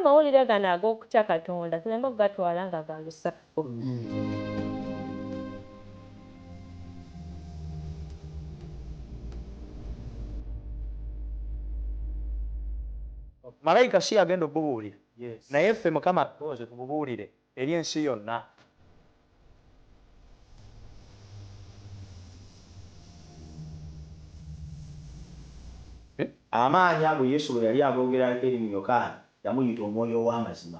amawulire gano ag'okutya Katonda tulembe okugatwala nga ga lusaku. Malayika si agenda okubuulira naye ffe Mukama tuze tumubuulire eri ensi yonna. Amaanyi ago Yesu bwe yali agoogerako eri mu Yokaana yamuyita omwoyo ow'amazima.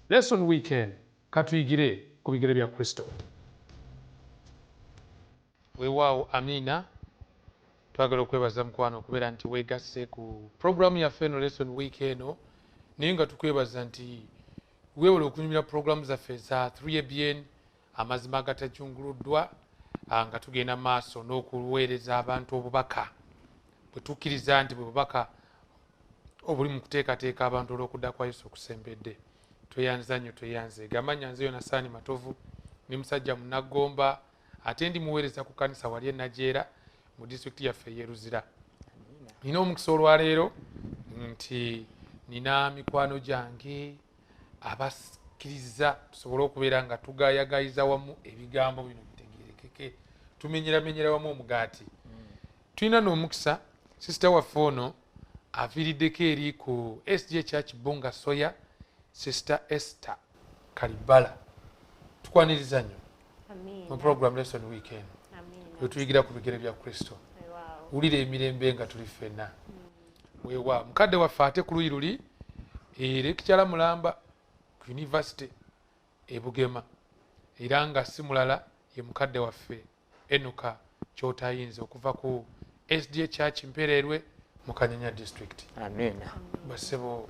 Lesson weekend katuyigire ku bigere bya Kristo. Weewaawo Amina, twagala okwebaza mukwano okubeera nti weegasse ku programu yaffe eno lesson week eno, naye nga tukwebaza nti weewale okunyumira programu zaffe za 3ABN amazima agatajunguluddwa nga tugenda maaso n'okuweereza abantu obubaka bwe tukkiriza nti bwe bubaka obuli mu kuteekateeka abantu olw'okudda kwa Yesu okusembedde. Tweyanza nnyo tweyanze. Gamanya nze Yonasaani Matovu ne musajja Munnagomba ate ndi muweereza ku kanisa wali e Najeera mu disitulikiti yaffe Yeruzira. Nina omukisa olwaleero nti nina mikwano gyange abakkiriza tusobole okubeera nga tugayagayiza wamu ebigambo bino bitegeerekeke tumenyeramenyera wamu omugaati. Tulina n'omukisa sisita waffe ono aviiriddeko eri ku SJ Church Bunga Soya, Sister Esther Kalibala. Tukwaniriza nnyo mu program lesson weekend wetuyigira ku bigere bya Kristo. Wulira emirembe nga tuli ffenna. Weewa mukadde waffe ate ku luyi luli Lekikyala Mulamba ku University e Bugema era nga si mulala ye mukadde waffe Enuka Kyotayinza okuva ku SDA Church Mpererwe mu Kanyanya District. Amina. Basebo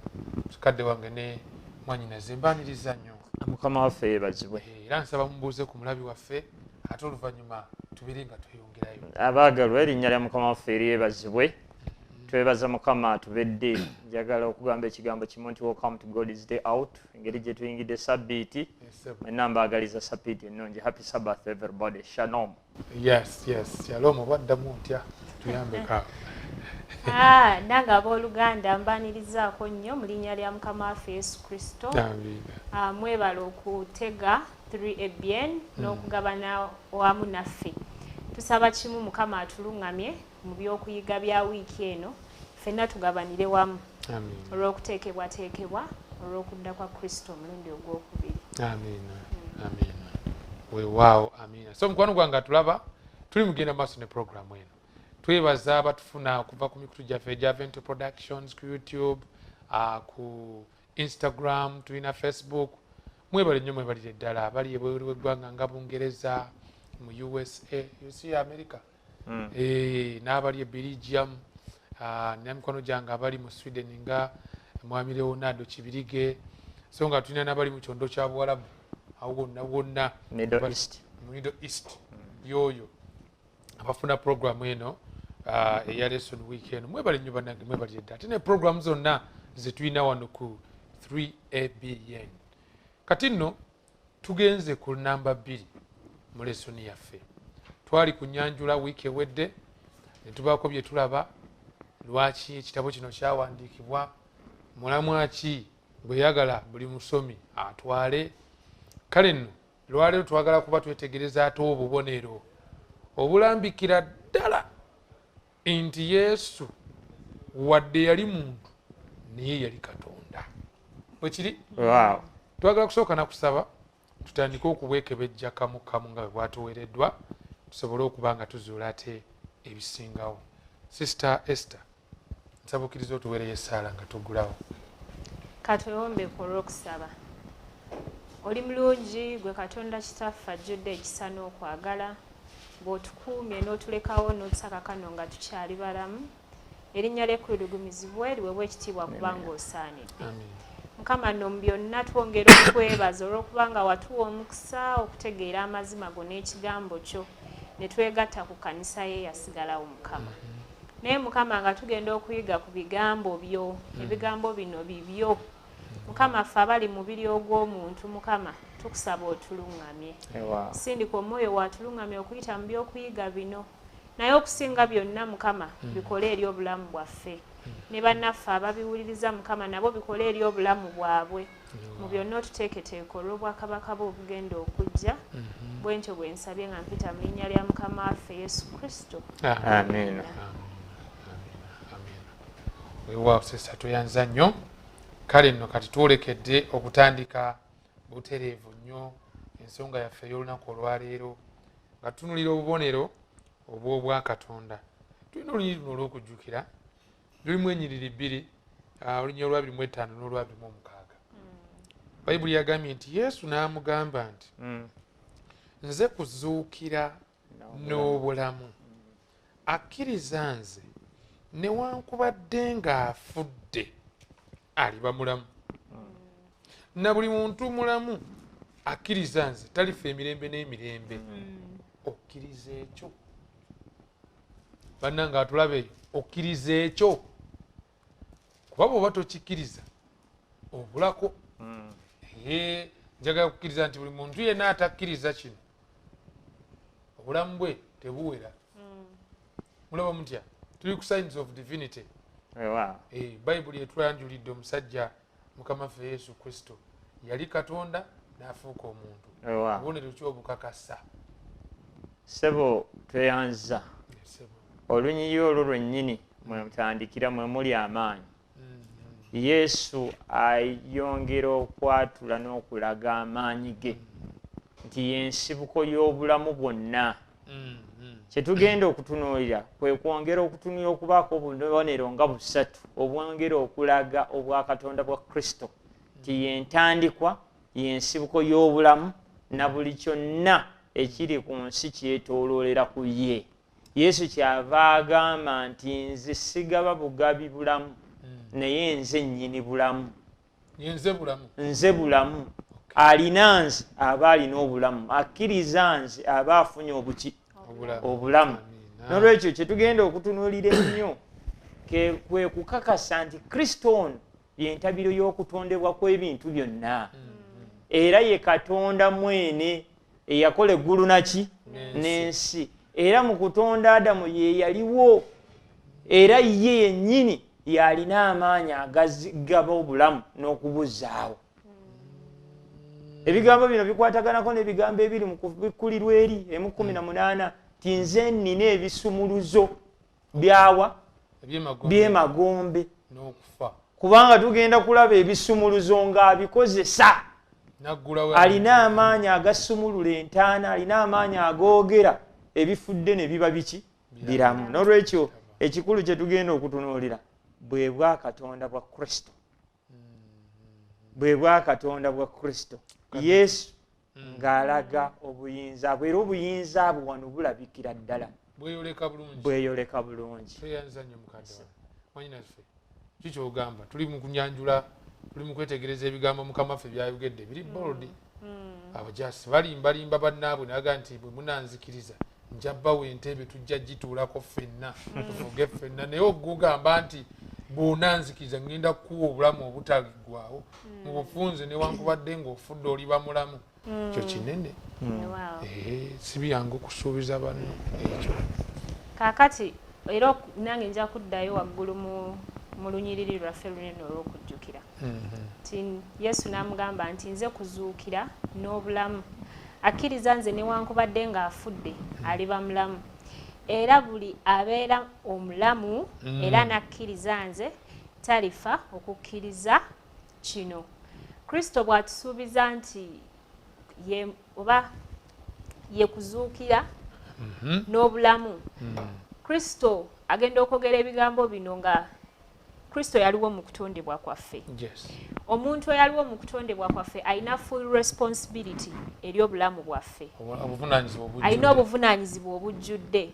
mukadde wange ne mwanyinaze mbaniriza nnyo. Mukama waffe yeebazibwe. Era nsaba mumbuuze ku mulabi waffe ate oluvannyuma tubiri nga tweyongerayo. Abaagalwa erinnya lya Mukama waffe eryebazibwe. Twebaza Mukama tubedde njagala okugamba ekigambo kimu nti welcome to God's Day Out. Engeri gye tuyingidde sabbiiti mwenna mbaagaliza sabbiiti ennungi. Happy Sabbath everybody. Shalom. Yes. Shalom obaddamu ntya tuyambeko. Nange abooluganda mbanirizaako nnyo mu linnya lya Mukama waffe Yesu Kristo. Mwebala okutega 3ABN n'okugabana wamu naffe. Tusaba kimu Mukama atuluŋŋamye mu by'okuyiga bya wiiki eno ffenna tugabanire wamu olw'okuteekebwateekebwa olw'okudda kwa Kristo omulundi ogwokubiri. Amina. Weewaawo amina. So mukwano gwange atulaba tuli mugenda maaso ne programu eno. Twebaza abatufuna okuva ku mikutu gyaffe egya Vento Productions ku YouTube, ku Instagram, tulina Facebook. Mwebale nnyo mwebalire ddala abali ebweru w'eggwanga nga Bungereza, mu USA, America, n'abali e Belgium, n'emikono gyange abali mu Sweden nga Mwami Leonardo Kibirige, so nga tulina n'abali mu kyondo kya Buwarabu awo wonna Middle East yoyo abafuna programu eno eya lesson weekend. Mwebale nnyo bannange mwebalire ddala ate ne programu zonna ze tulina wano ku 3ABN. Kati nno tugenze ku namba 2 mu lesoni yaffe. Twali kunyanjula wiiki ewedde ne tubaako bye tulaba lwaki ekitabo kino kyawandiikibwa, mulamwa ki gwe yagala buli musomi atwale. Kale nno lwaleero twagala kuba twetegereza ate obubonero obulambikira ddala nti Yesu wadde yali muntu naye yali Katonda. Bwe kiri? Wow. Twagala kusooka na kusaba tutandike okubwekebejja kamu kamu nga bwe bwatuweereddwa tusobole okuba nga tuzuula ate ebisingawo. Sister Esther, nsaba okkiriza otuweereyo essaala nga tuggulawo. Katweyombeeko olw'okusaba. Oli mulungi gwe Katonda kitaffe ajjudde ekisa n'okwagala, bw'otukuumye n'otulekawo n'otusaka kano nga tukyali balamu. Erinnya ly'ekkululigumizibwe liweebwe ekitiibwa kubanga osaanidde. Mukama nno mu byonna twongera okwebaza olw'okubanga watuwa omukisa okutegeera amazima go n'ekigambo kyo ne twegatta ku kanisa ye yasigalawo Mukama. Naye Mukama nga tugenda okuyiga ku bigambo byo, ebigambo bino bibyo Mukama ffe abali mubiri ogw'omuntu Mukama tukusaba otulungamye sindika omwoyo watulungamye okuyita mu by'okuyiga bino naye okusinga byonna Mukama bikole eri obulamu bwaffe ne bannaffe ababiwuliriza Mukama nabo bikole eri obulamu bwabwe mu byonna otuteeketeeke olw'obwakabaka bwe obugenda okujja bwentyo bwe nsabye nga mpita mu linnya lya Mukama waffe Yesu Kristo amen. Weewaawo sesa tuyanza nnyo kale nno kati twolekedde okutandika butereevu nnyo ensonga yaffe ey'olunaku olwaleero nga tunulira obubonero obw'obwa Katonda. Tulina olunyiri luno olw'okujjukira lulimu ennyiriri bbiri olunyiri olwa 25 n'olwa 26. Bayibuli yagambye nti Yesu n'amugamba nti nze kuzuukira n'obulamu akkiriza nze newankubadde ng'afudde aliba mulamu na buli muntu mulamu akkiriza nze talifa emirembe n'emirembe. Okkiriza ekyo bannanga atulabe okkiriza ekyo kuba bw'oba tokikkiriza obulako. Njagala kukkiriza nti buli muntu yenna atakkiriza kino obulamu bwe tebuwera. Mulaba mutya tuli ku signs of divinity. Bayibuli etwanjulidde omusajja Mukama waffe Yesu Kristo yali Katonda n'afuuka omuntu. Obubonero ki obukakasa? Ssebo tweyanza olunyiri olwo lwennyini mwe mutandikira mwe muli amaanyi. Yesu ayongera okwatula n'okulaga amaanyi ge nti y'ensibuko y'obulamu bwonna. Kyetugenda okutunuulira kwe kwongera okutunuulira okubaako obubonero nga 3 obwongera okulaga obwakatonda bwa Kristo nti y'entandikwa y'ensibuko y'obulamu na buli kyonna ekiri ku nsi kyetooloolera ku ye. Yesu kyava agamba nti nze sigaba bugabi bulamu naye nze nnyini bulamu. Nze bulamu. Alina nze aba alina obulamu, akkiriza nze aba afunye obulamu. N'olwekyo kyetugenda okutunuulira ennyo kwe kukakasa nti Kristo ono y'entabiro y'okutondebwa kw'ebintu byonna era ye Katonda mwene eyakola eggulu naki n'ensi. Era mu kutonda Adamu ye yaliwo era ye yennyini yalina amaanyi agazigaba obulamu n'okubuzaawo. Ebigambo bino bikwataganako n'ebigambo ebiri mu kubikkulirwa eri 1:18 ti nze nnina ebisumuluzo byawa by'emagombe kubanga tugenda kulaba ebisumuluzo ng'abikozesa. Alina amaanyi agasumulula entaana, alina amaanyi agoogera ebifudde ne biba biki biramu. N'olwekyo ekikulu kye tugenda okutunuulira bwe bwa Katonda bwa Kristo. Bwe bwa Katonda bwa Kristo. Yesu ng'alaga obuyinza bwe. Era obuyinza bwe wano bulabikira ddala bweyoleka bulungi. Tweyanza nnyo mukadde wange. Mwanyinaffe kiki ogamba? Tuli mu kunyanjula, tuli mu kwetegereza ebigambo Mukama waffe byayogedde biri bold. Abajasi balimbalimba bannaabwe naga nti bwe munanzikiriza njabbawo entebe tujja gituulako ffenna tufuge ffenna. Naye ogugamba nti bw'onanzikiriza ngenda kukuwa obulamu obutaggwaawo mu bufunze newankubadde ng'ofudde oliba mulamu. Kyo kinene. Si byangu okusuubiza banno ekyo. Kaakati era nange nja kuddayo waggulu mu lunyiriri lwaffe lunene olw'okujjukira nti Yesu n'amugamba nti nze kuzuukira n'obulamu. Akkiriza nze newankubadde ng'afudde aliba mulamu. Era buli abeera omulamu era n'akkiriza nze talifa okukkiriza kino. Kristo bw'atusuubiza nti ye kuzuukira n'obulamu. Kristo agenda okwogera ebigambo bino nga Kristo yaliwo mu kutondebwa kwaffe. Omuntu eyaliwo mu kutondebwa kwaffe alina full responsibility eri obulamu bwaffe. Alina obuvunaanyizibwa obujjudde.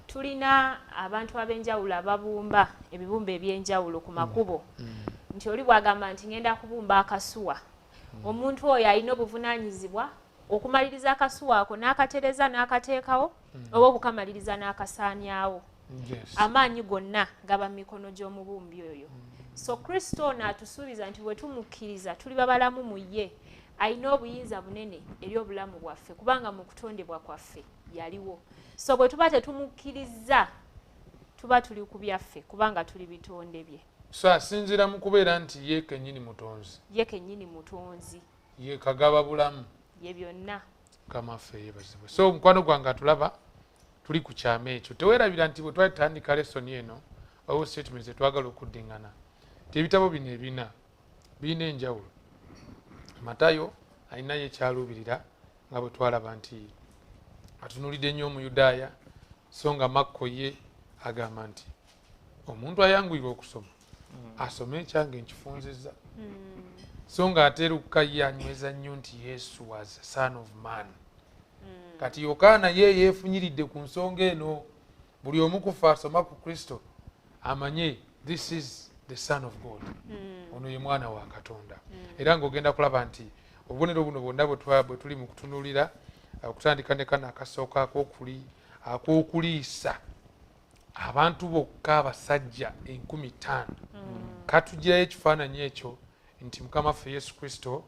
Tulina abantu ab'enjawulo ababumba ebibumba eby'enjawulo ku makubo nti oli bw'agamba nti ngenda kubumba akasuwa. Omuntu oyo alina obuvunaanyizibwa okumaliriza akasuwa ako n'akatereza n'akateekawo oba okukamaliriza n'akasaanyawo. Amaanyi gonna gaba mu mikono gy'omubumbi oyo. So Kristo ono atusuubiza nti bwe tumukkiriza tuli babalamu mu ye, alina obuyinza bunene eri obulamu bwaffe kubanga mu kutondebwa kwaffe yaliwo. So bwe tuba tetumukkiriza tuba tuli ku byaffe kubanga tuli bitonde bye. So asinziira mu kubeera nti ye kennyini mutonzi. Ye kennyini mutonzi. Ye kagaba bulamu. Ye byonna. Kamaffe yeebazibwe. So mukwano gwange atulaba tuli ku kyama ekyo. Teweerabira nti bwe twatandika lesoni eno oba statement zetwagala okuddingana. Ebitabo bino ebina birina enjawulo. Matayo alinayo ekyaluubirira nga bwe twalaba nti atunulidde nnyo Omuyudaaya, so nga Makko ye agamba nti omuntu ayanguyirwa okusoma asome ekyange nkifunzizza. So nga ate Luka ye anyweza nnyo nti Yesu was a son of man. Kati Yokaana ye yeefunyiridde ku nsonga eno, buli omu kufa asoma ku Kristo amanye this is the son of God. Ono ye mwana wa Katonda. Era ng'ogenda kulaba nti obubonero buno bwonna bwe tuli mu kutunuulira okutandika ne kano akasooka ak'okuliisa abantu bokka abasajja 50,000 katugirayo ekifaananyi ekyo nti Mukama ffe Yesu Kristo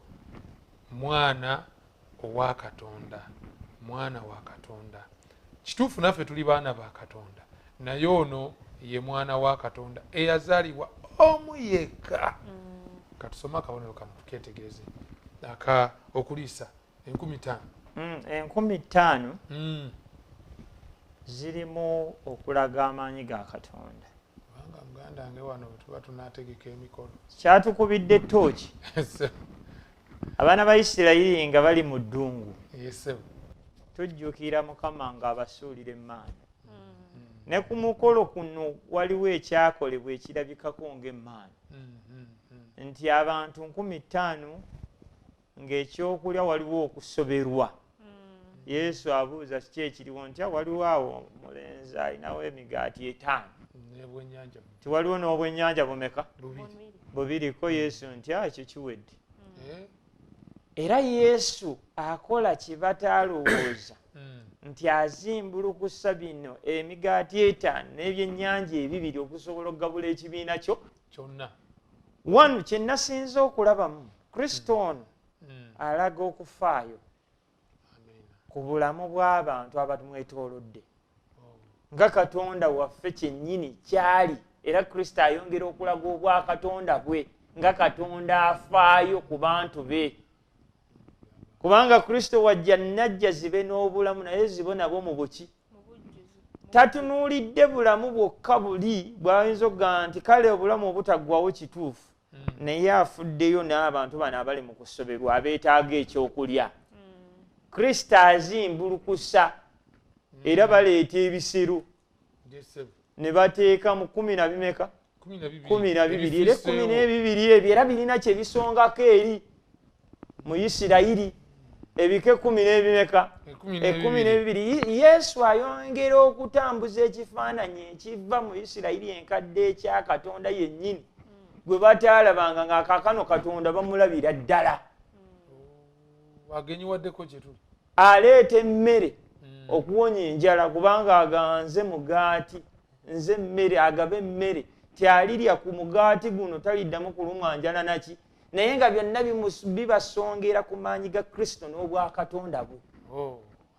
mwana owa Katonda, mwana wa Katonda. Kituufu naffe tuli baana ba Katonda, naye ono ye mwana wa Katonda eyazaalibwa omu yekka. Katusoma akabonero kano tuketegereze okuliisa 50,000. 50,000 zirimu okulaga amaanyi ga Katonda. Kubanga muganda wange wano tuba tunaategeka emikono. Kyatukubidde ttooki. Abaana ba Isirayiri nga bali mu ddungu. Tujjukira Mukama ng'abasuulira emmaani. Ne ku mukolo kuno waliwo ekyakolebwa ekirabikako ng'emmaani. Nti abantu 50,000 ng'ekyokulya waliwo okusoberwa. Yesu abuuza kiki ekiriwo, nti waliwo awo omulenzi alinawo emigaati 5. Tiwaliwo n'obwennyanja bumeka? 2. Yesu nti ekyo kiwedde. Era Yesu akola kye bataalowooza nti azimbulukusa bino emigaati 5 n'ebyennyanja 2 okusobola okugabula ekibiina kyo kyonna. Wano kye nasinze okulabamu Kristo ono alaga okufaayo ku bulamu bw'abantu abatumwetoolodde nga Katonda waffe kyennyini kyali, era Kristo ayongera okulaga obwa Katonda bwe nga Katonda afaayo ku bantu be. Kubanga Kristo wajja najja zibe n'obulamu naye zibe nabo mu buki. Tatunuulidde bulamu bwokka buli bw'ayinza okugamba nti kale obulamu obutaggwawo kituufu, naye afuddeyo n'abantu bano abali mu kusoberwa abeetaaga ekyokulya. Kristo azimbulukusa era baleeta ebisero ne bateeka mu 10 na bimeka? 12. Era 12 ebyo era birina kye bisongako eri mu Isirayiri. Ebike 10 n'ebimeka? 12. Yesu ayongera okutambuza ekifaananyi ekiva mu Isirayiri enkadde ekya Katonda yennyini gwe bataalabanga ng'akaakano Katonda bamulabira ddala. Agenyiwaddeko kye tuli. Aleeta emmere okuwonya enjala kubanga aganze mugaati, nze mmere agaba emmere. Tyalirya ku mugaati guno taliddamu kulumwa njala naki. Naye nga byonna bibasongera ku maanyi ga Kristo n'obwa Katonda bwe.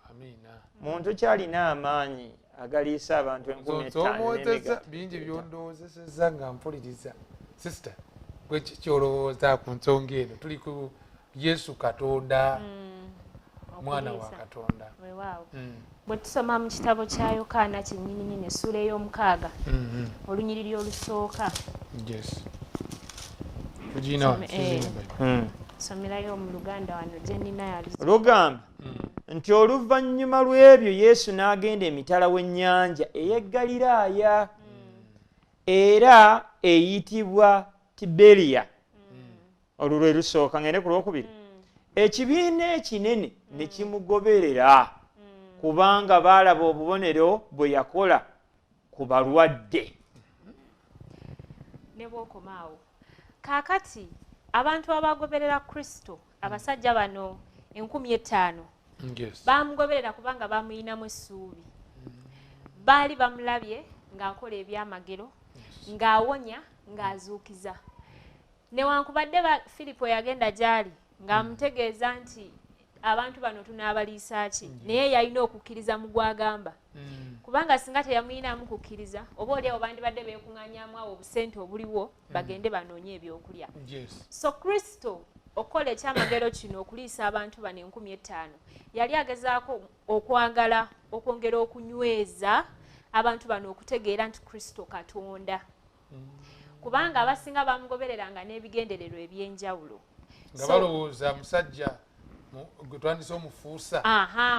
Amiina. Muntu kyalina amaanyi agaliisa abantu 50,000. Bingi byondoozesezza nga mpuliriza. Sister, gwe kikyolowooza ku nsonga eno? Tuli ku Yesu Katonda, mwana wa Katonda. Bwe tusoma mu kitabo kya Yokaana kyennyini essuula ey'omukaaga olunyiriri olusooka. Somerayo mu Luganda wano gye nnina lugamba nti oluvannyuma lw'ebyo Yesu n'agenda emitala w'ennyanja ey'e Ggaliraaya era eyitibwa Tiberiya. Olwo lwe lusooka. Ngende ku lwokubiri. Ekibiina ekinene ne kimugoberera kubanga baalaba obubonero bwe yakola ku balwadde. Ne bw'okomaawo kaakati abantu abagoberera Kristo abasajja bano 50,000 bamugoberera kubanga bamuyinamu essuubi. Baali bamulabye ng'akola ebyamagero, ng'awonya, ng'azuukiza. Newankubadde Filipo yagenda gy'ali ng'amutegeeza nti abantu bano tunaabaliisa ki, naye yalina okukkiriza mu gwagamba. Kubanga singa teyamuyinaamu kukkiriza, oba oliawo bandibadde beekuŋŋaanyaamu awo obusente obuliwo bagende banoonye ebyokulya. So Kristo okukola ekyamagero kino okuliisa abantu bano 5000 yali agezaako okwagala okwongera okunyweza abantu bano okutegeera nti Kristo Katonda. Kubanga abasinga bamugobereranga n'ebigendererwa eby'enjawulo. Nga balowooza musajja gwe twandise omufuusa.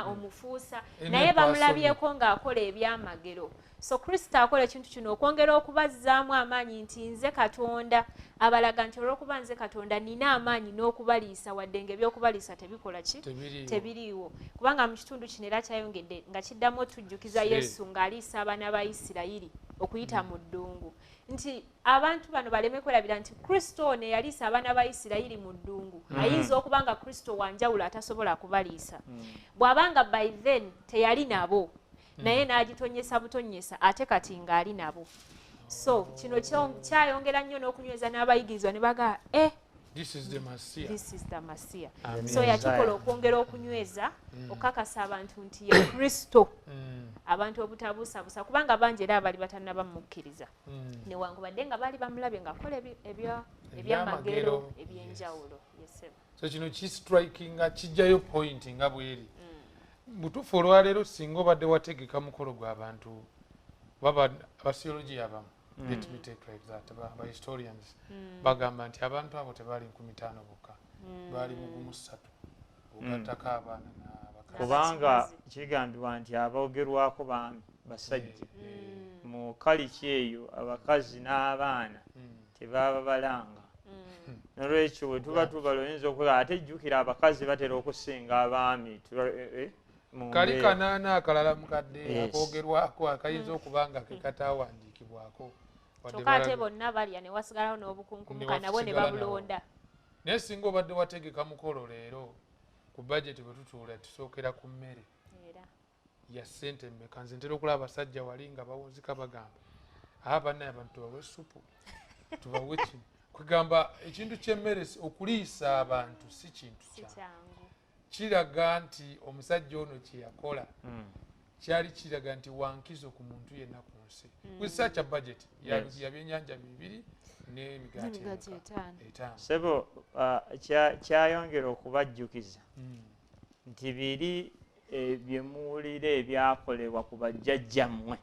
Omufuusa. Naye bamulabyeko ng'akola ebyamagero. So Kristo akola ekintu kino okwongera okubazzaamu amaanyi nti nze Katonda, abalaga nti olw'okuba nze Katonda nina amaanyi n'okubaliisa wadde ng'ebyokubaliisa tebikola ki? Tebiriiwo. Kubanga mu kitundu kino era kyayongedde nga kiddamu otujjukiza Yesu ng'aliisa abaana ba Isirayiri okuyita mu ddungu. Nti abantu bano baleme kwerabira nti Kristo ono eyaliisa abaana ba Isirayiri mu ddungu ayinza okuba nga Kristo wanjawulo atasobola kubaliisa. Bw'abanga by then teyali nabo naye n'agitonyesa butonyesa ate kati ng'ali nabo. So kino kyayongera nnyo n'okunyweza n'abayigirizwa ne baga This is the Messiah. This is the Messiah. So yakikola okwongera okunyweza okakasa abantu nti ye Kristo. Abantu obutabuusabuusa kubanga bangi era abali batannaba mukkiriza. Newankubadde nga baali bamulabye ng'akola ebyamagero eby'enjawulo. So kino kistrikinga kijjayo point nga bweri. Butuufu olwaleero singa obadde wategeka mukolo gw'abantu baba abasiology abamu. Let me take like that. Ba historians bagamba nti abantu abo tebaali 5000 bokka. Baali mugumu 3. Ugattako abaana n'abakazi. Kubanga kigambibwa nti aboogerwako basajja. Mu kaliki eyo abakazi n'abaana tebaba balanga. Nolwekyo bwe tuba tubalowooza okukola ate jjukira abakazi batera okusinga abaami. Kali kanaana akalala mukadde akoogerwako akayinza okuba nga kekataawandiikibwako. Kyokka ate bonna balya ne wasigalawo n'obukunkumuka nabo ne babulonda. Naye singa obadde wategeka mukolo leero ku bajeti bwe tutuula tusookera ku mmere ya ssente mmeka. Nze ntera okulaba abasajja wali nga bawunzika bagamba bannaye abantu tubawe supu tubawe kino. Kwegamba ekintu ky'emmere okuliisa abantu si kintu kyangu. Kiraga nti omusajja ono kye yakola kyali kiraga nti wankizo ku muntu yenna ku nsi. With such a budget yabyennyanja 2 n'emigaati 5. Sebo kyayongera okubajjukiza nti biri bye muwulira ebyakolebwa ku bajjajjammwe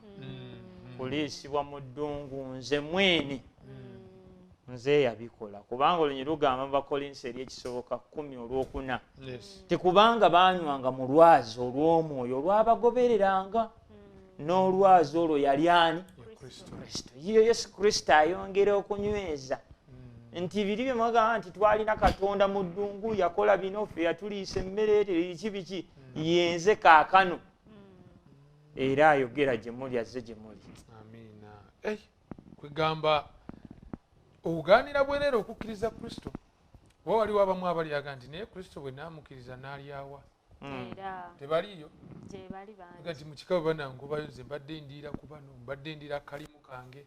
kuliisibwa mu ddungu nze mwene nze yabikola kubanga olunyi lugamba mu Bakolinsi ery'ekisoboka 10:4 tekubanga baanywanga mu lwazi olw'omwoyo olwabagobereranga n'olwazi olwo yali ani? Kristo. Yesu Kristo ayongera okunyweza nti biri bye mwagamba nti twalina Katonda mu ddungu yakola bino ffe yatuliisa emmere biki yenze kaakano era ayogera gye muli azze gye muli. Amiina. Kwegamba obugaanira bwereere okukkiriza Kristo. Oba waliwo abamu abalyaga nti naye Kristo bwe naamukkiriza n'alyawa. Tebaliyo. Gati mu kika bwe banangobayo nze mbadde ndiira ku bano mbadde ndiira kalimu kange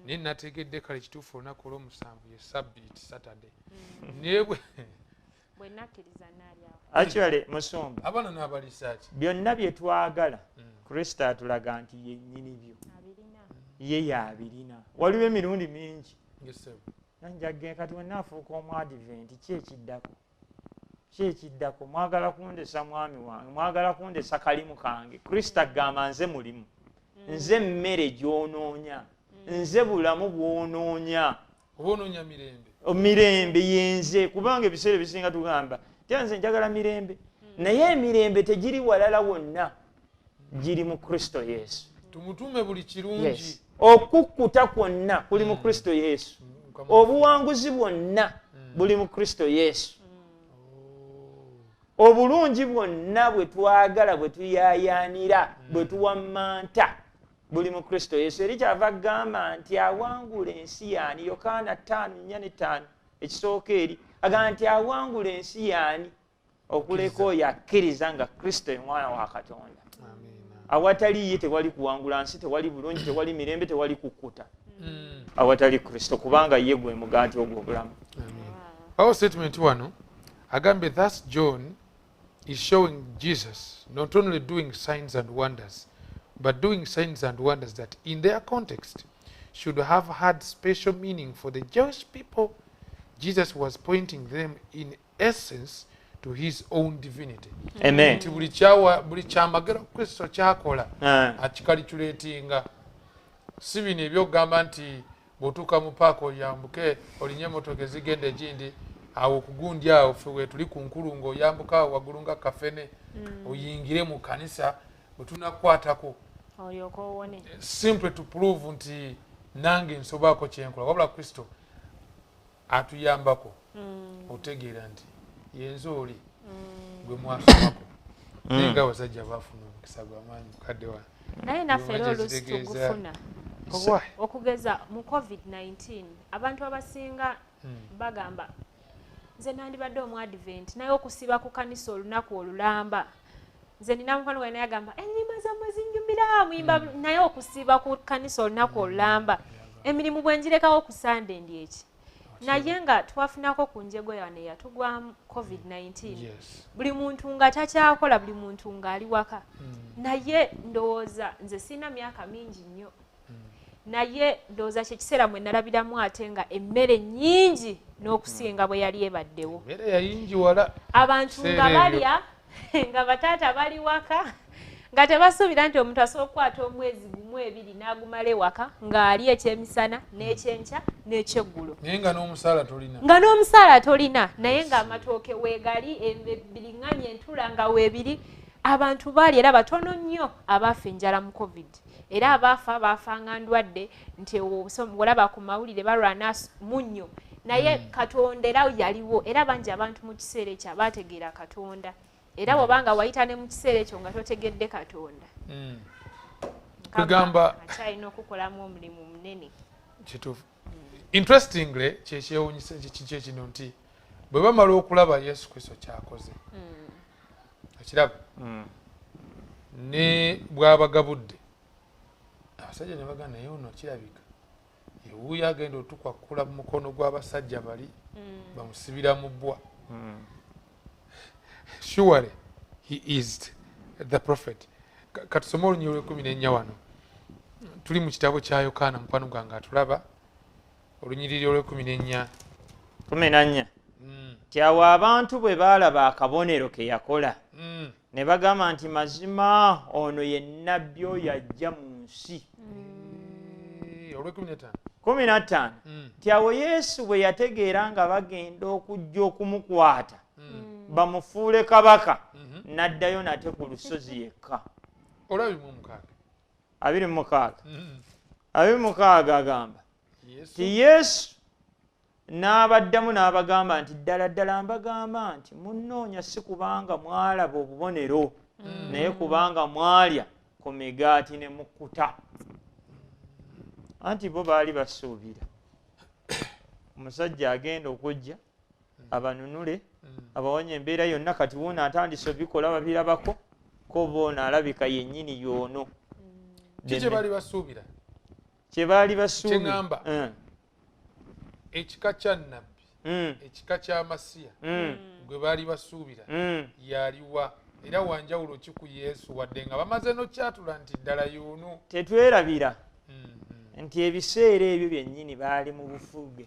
naye nategedde kale kituufu olunaku olw'omusanvu ye Sabbiiti Saturday. Naye bwe nakkiriza n'alyawa. Actually Musumba abaana n'abaliisa ki? Byonna bye twagala Kristo atulaga nti yennyini byo. Ye y'abirina. Waliwo emirundi mingi. Nanjagge kati we naafuuka omuadventi kyekiddako mwagala kundesa mwami wange mwagala kundesa kalimu kange. Kristo agamba nze mulimu nze mmere gy'onoonya nze bulamu bw'onoonya obonoonya mirembe yenze kubanga ebiseera ebisinga tugamba tya nze njagala mirembe naye emirembe tegiri walala wonna giri mu Kristo Yesu. Tumutume buli kirungi. Okukkuta kwonna kuli mu Kristo Yesu. Obuwanguzi bwonna buli mu Kristo Yesu. Obulungi bwonna bwe twagala bwe tuyaayaanira bwe tuwammanta buli mu Kristo Yesu. Eri kyava agamba nti awangula ensi yaani Yokaana 5:4-5 ekisooka eri agamba nti awangula ensi yaani okuleka oyo akkiriza nga Kristo ye mwana wa Katonda. Awatali ye tewali kuwangula nsi, tewali bulungi, tewali mirembe, tewali kukkuta. awatali Kristo kubanga ye gwe mugaati ogw'obulamu. Our statement wano agambe thus John is showing Jesus not only doing signs and wonders but doing signs and wonders that in their context should have had special meaning for the Jewish people. Jesus was pointing them in essence to his own divinity. Amen. Buli kyamagero Kristo kyakola akicalculatinga si bino ebyokugamba nti bw'otuuka mu paaka oyambuke olinye emotoka ezigenda egindi awo okugundi awo ffe we tuli ku nkulungo oyambuka awo waggulu nga kafene oyingire mu kanisa bwetunakwatako simply to prove nti nange nsobaako kyenkola wabula Kristo atuyambako otegeera nti yenze oli gwe mwasomako naye nga abasajja baafuna omukisa gw'amaanyi mukadde wa naye naffe era oluusi tugufuna okugeza mu COVID-19 abantu abasinga bagamba nze nandibadde omuadvent naye okusiba ku kanisa olunaku olulamba nze nina mukwano gwe naye agamba ennyimba zammwe zinnyumira muyimba naye okusiba ku kanisa olunaku olulamba emirimu bwe njirekawo ku Sunday ndi eki naye nga twafunako ku njego yano eyatugwamu COVID-19 buli muntu nga takyakola buli muntu ng'ali waka naye ndowooza nze sina myaka mingi nnyo naye ndowooza kyekiseera mwe nalabiramu ate nga emmere nnyingi n'okusinga bwe yali ebaddewo abantu nga balya nga bataata bali waka nga tebasuubira nti omuntu asobola okukwata omwezi gumu ebiri n'agumala ewaka ng'ali ekyemisana n'ekyenkya n'ekyeggulo nga n'omusaala tolina naye ng'amatooke weegali biriŋŋamye entula nga weebiri abantu baali era batono nnyo abaafa enjala mu COVID era abaafa nga ndwadde nti olaba ku mawulire balwana munnyo naye Katonda era yaliwo era bangi abantu mu kiseera ekyo abaategeera Katonda era bw'obanga wayita ne mu kiseera ekyo nga totegedde Katonda kugamba akyalina okukolamu omulimu munene kituufu. Interestingly kyekyewuunyisa kino nti bwe bamala okulaba Yesu Kristo kyakoze ekirabo ne bw'abagabudde abasajja ne bagamba naye ono kirabika ewuuyo agenda otukwakula mu mukono gw'abasajja bali bamusibira mu bbwa. Surely he is the prophet. Katusome olunyiri olw'ekumi wano tuli mu kitabo kya Yokaana mukwano gwange atulaba olunyiriri olw'ekumi 14 kyawo abantu bwe baalaba akabonero ke yakola ne bagamba nti mazima ono ye nnabbi oyo ajja mu nsi. olw'ekumi 15 kyawo Yesu bwe yategeera nga bagenda okujja okumukwata bamufuule kabaka n'addayo nate ku lusozi yekka. 26 agamba ti Yesu n'abaddamu n'abagamba nti ddala ddala mbagamba nti munnoonya si kubanga mwalaba obubonero naye kubanga mwalya ku migaati ne mukkuta. Anti bo baali basuubira omusajja agenda okujja abanunule abawonya embeera yonna kati wuuno atandise obikola babirabako ko boona alabika yennyini yoono. kye baali basuubira kye baali basuubira ekika kya nnabbi ekika kya Masiya gwe baali basuubira yaliwa era wanjawulo ki ku Yesu wadde nga bamaze nokyatula nti ddala y'ono. Tetwerabira nti ebiseera ebyo byennyini baali mu bufuge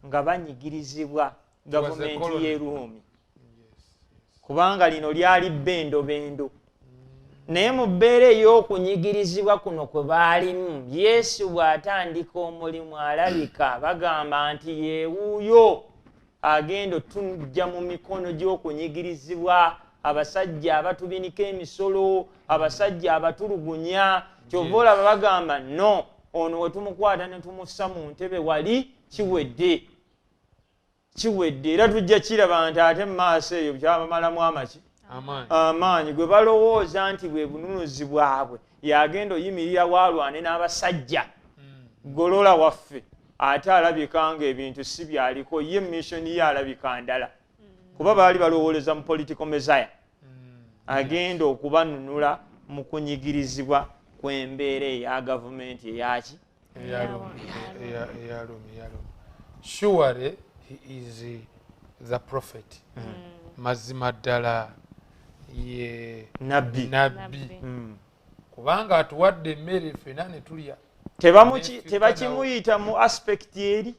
nga banyigirizibwa gavumenti y'e Ruumi kubanga lino lyali bendobendo. Naye mu bbeera ey'okunyigirizibwa kuno kwe baalimu Yesu bw'atandika omulimu alabika bagamba nti yeewuuyo agenda otujja mu mikono gy'okunyigirizibwa abasajja abatubinika emisolo abasajja abatulugunya. Kyova olaba bagamba no ono we tumukwata ne tumussa mu ntebe wali kiwedde era tujja kiraba nti ate mu maaso eyo kyabamalamu amaanyi gwe balowooza nti bwe bununuzi bwabwe yagenda oyimirira walwane n'abasajja golola waffe ate alabika nga ebintu si byaliko ye missoni ye alabika ndala kuba baali balowooleza mu political messiah agenda okubanunula mu kunyigirizibwa kw'embeera eya gavumenti Surely he is the prophet. Mazima ddala ye nabbi. Kubanga atuwadde emmere ffenna ne tulya. Tebakimuyita mu aspect eri.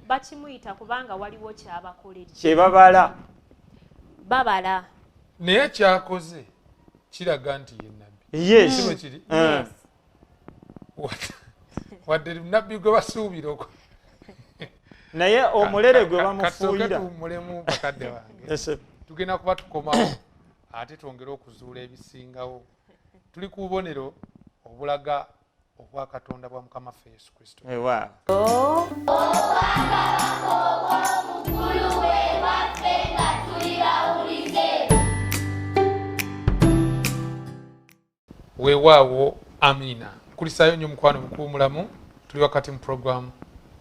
Bakimuyita kubanga waliwo kyabakolera. Kyebabala. Babala. Naye kyakoze kiraga nti ye nabbi. Yes. Yes. Wadde nabbi gwe basuubira okwo. Naye omulere gwe bamufuuyira. Tuwummulemu bakadde wange. Tugenda kuba tukomawo ate twongere okuzuula ebisingawo. Tuli ku bubonero obulaga obwa Katonda bwa Mukama waffe Yesu Kristo. Weewaawo amina. Kulisaayo nnyo mukwano mukulu mulamu. Tuli wakati mu program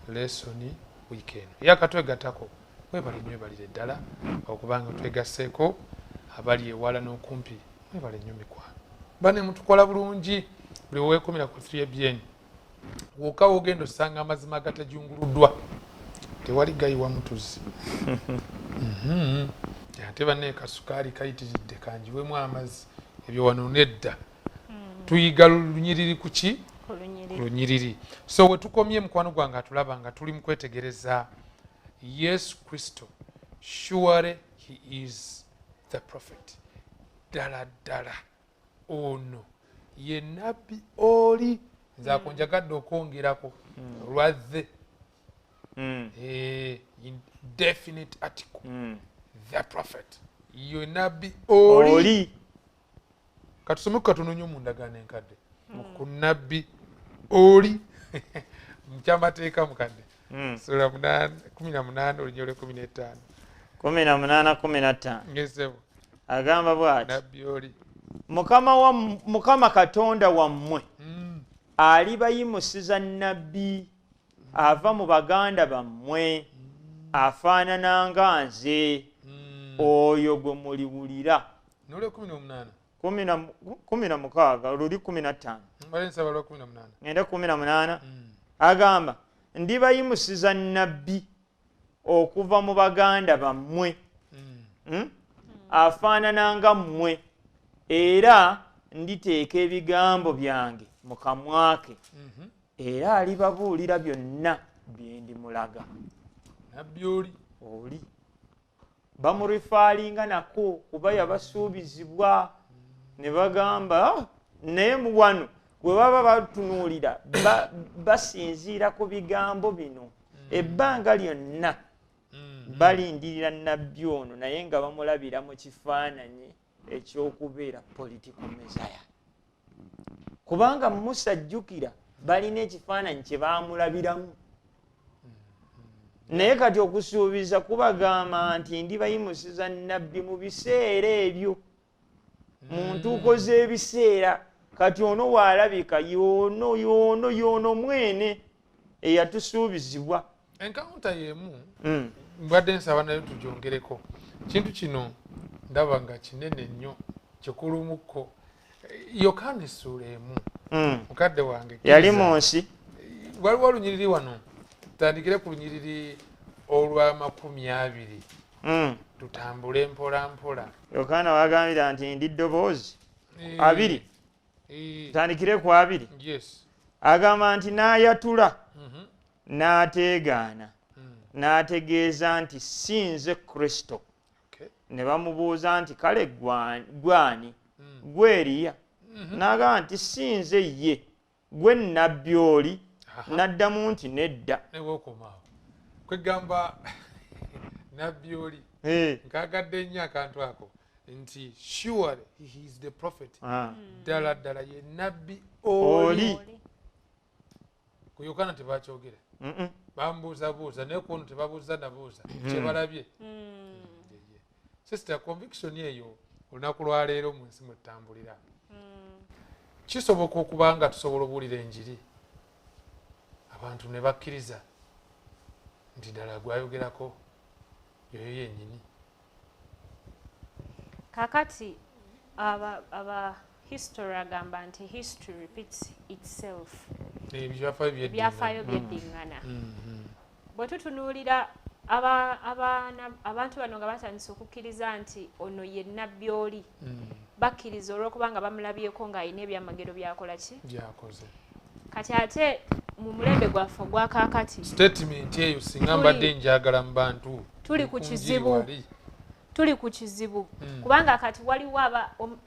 lesson weekend. Yakatwegattako mwebale nnyo ebalire ddala okubanga twegasseeko abali ewala n'okumpi. Mwebale nnyo mikwano. Bane mutukola bulungi buli weekomera ku 3BN. Wokawo ogenda osanga amazima agatajunguluddwa. Tewali gayiwa mutuzi. Ate banne kasukaali kayitiridde kanjiwemu amazzi ebyo wano nedda. Tuyiga lunyiriri kuki? Lunyiriri. So we tukomye mukwano gwange atulaba nga tuli mu kwetegereza Yesu Kristo. Surely he is the prophet. Ddala ddala ono ye nabbi oli. Nzaako njagadde okwongerako lwadde. Indefinite article. The prophet. Ye nabbi oli. Katusome katono nnyo mu ndagaano enkadde. Ku nabbi oli. Mukyamateeka mukadde. Sura 18 olunyole 15. 18:15. Ngesebo. Agamba bw'ati. Nabbi oli. Mukama Katonda wammwe alibayimusiza nabbi ava mu baganda bammwe afaanana nga nze oyo gwe muliwulira. Nole 18. 16 luli 15. Mbaleensaba lwa 18. Ngenda 18. Agamba ndibayimusiza nabbi okuva mu baganda bammwe afaanana nga mmwe era nditeeka ebigambo byange mu kamwa ke era alibabuulira byonna bye ndimulaga. Nabbi oli. Oli bamurifaalinga nako kuba yabasuubizibwa ne bagamba naye mu wano bwe baba batunuulira basinziira ku bigambo bino ebbanga lyonna balindirira nabbi ono naye nga bamulabira mu kifaananyi ekyokubeera political messiah. Kubanga Musa ajjukira balina ekifaananyi kye baamulabiramu. Naye kati okusuubiza kubagamba nti ndibayimusiza nabbi mu biseera ebyo mu ntuuko z'ebiseera kati ono waalabika yoono mwene eyatusuubizibwa. Enkawunta y'emu mbadde nsaba nayo tugyongereko. Kintu kino ndaba nga kinene nnyo kikulumukko. Yokaana essuula emu mukadde wange yali mu nsi. Waliwo olunyiriri wano. Tutandikire ku lunyiriri olwa 20. Tutambule mpola mpola. Yokaana wagambira nti ndi ddoboozi 2. Tutandikire ku 2. Yes. Agamba nti n'ayatula n'ateegaana n'ategeeza nti si nze Kristo. Ne bamubuuza nti kale gwani? Gwe Eriya? N'agamba nti si nze ye. Gwe nabbi oli? N'addamu nti nedda. Newe okomaawo. Kwegamba nabbi oli. Nkagadde nnyo akantu ako nti surely he is the prophet. Ddala ddala ye nabbi oli. Ku Yokaana tebakyogera. Bambuuzabuuza naye ku ono tebabuuza nabuuza. Kyebalabye. Sister, conviction eyo olunaku lwaleero mu nsi mwe tutambulira. Kisoboka okuba nga tusobola obuulira enjiri abantu ne bakkiriza nti ddala gwayogerako yoyo yennyini. Kakati aba history agamba nti history repeats itself. ebyafaayo byeddingana. Bwe tutunuulira abantu bano nga batandise okukkiriza nti ono ye nnabbi oli, bakkiriza olw'okuba nga bamulabyeko ng'alina ebyamagero byakola ki? Byakoze. Kati ate mu mulembe gwaffe ogwakaakati statement eyo singa mbadde njagala mu bantu tuli ku kizibu kubanga kati waliwo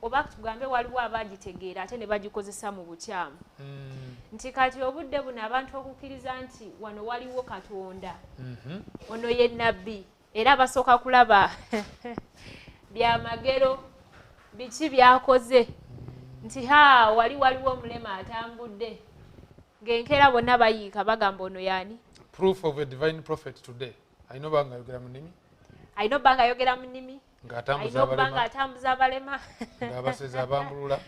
oba tugambe waliwo abagitegeera ate ne bagikozesa mu bukyamu nti kati obudde buno abantu okukkiriza nti wano waliwo Katonda ono ye nnabbi era basooka kulaba byamagero biki byakoze nti waliwo omulema atambudde ng'enkeera bonna bayiika bagamba ono yaani. Proof of a divine prophet today. Ayina obanga ayogera mu nnimi. Ayina obanga ayogera mu nnimi. Ng'atambuza abalema. Ng'abaseza abambulula.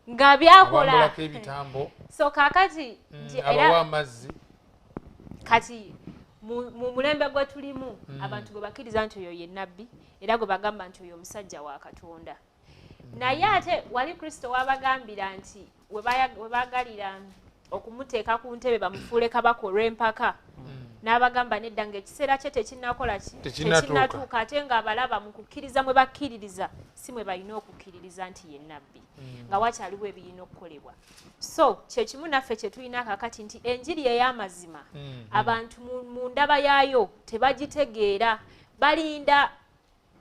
Nga byakola. Abambulako ebitambo. So kaakati abawa amazzi. Kati mu mulembe gwe tulimu abantu gwe bakkiriza nti oyo ye nnabbi era gwe bagamba nti oyo omusajja wa Katonda. Naye ate wali Kristo wabagambira nti we baagalira okumuteeka ku ntebe bamufuule kabaka olw'empaka n'abagamba nedda ng'ekiseera kye tekinnakola tekinnatuuka ate ng'abalaba mu kukkiriza mwe bakkiririza si mwe balina okukkiririza nti ye nnabbi nga wakyaliwo ebirina okukolebwa. So kye kimu naffe kye tulina kakati nti enjiri ey'amazima abantu mu ndaba yaayo tebagitegeera, balinda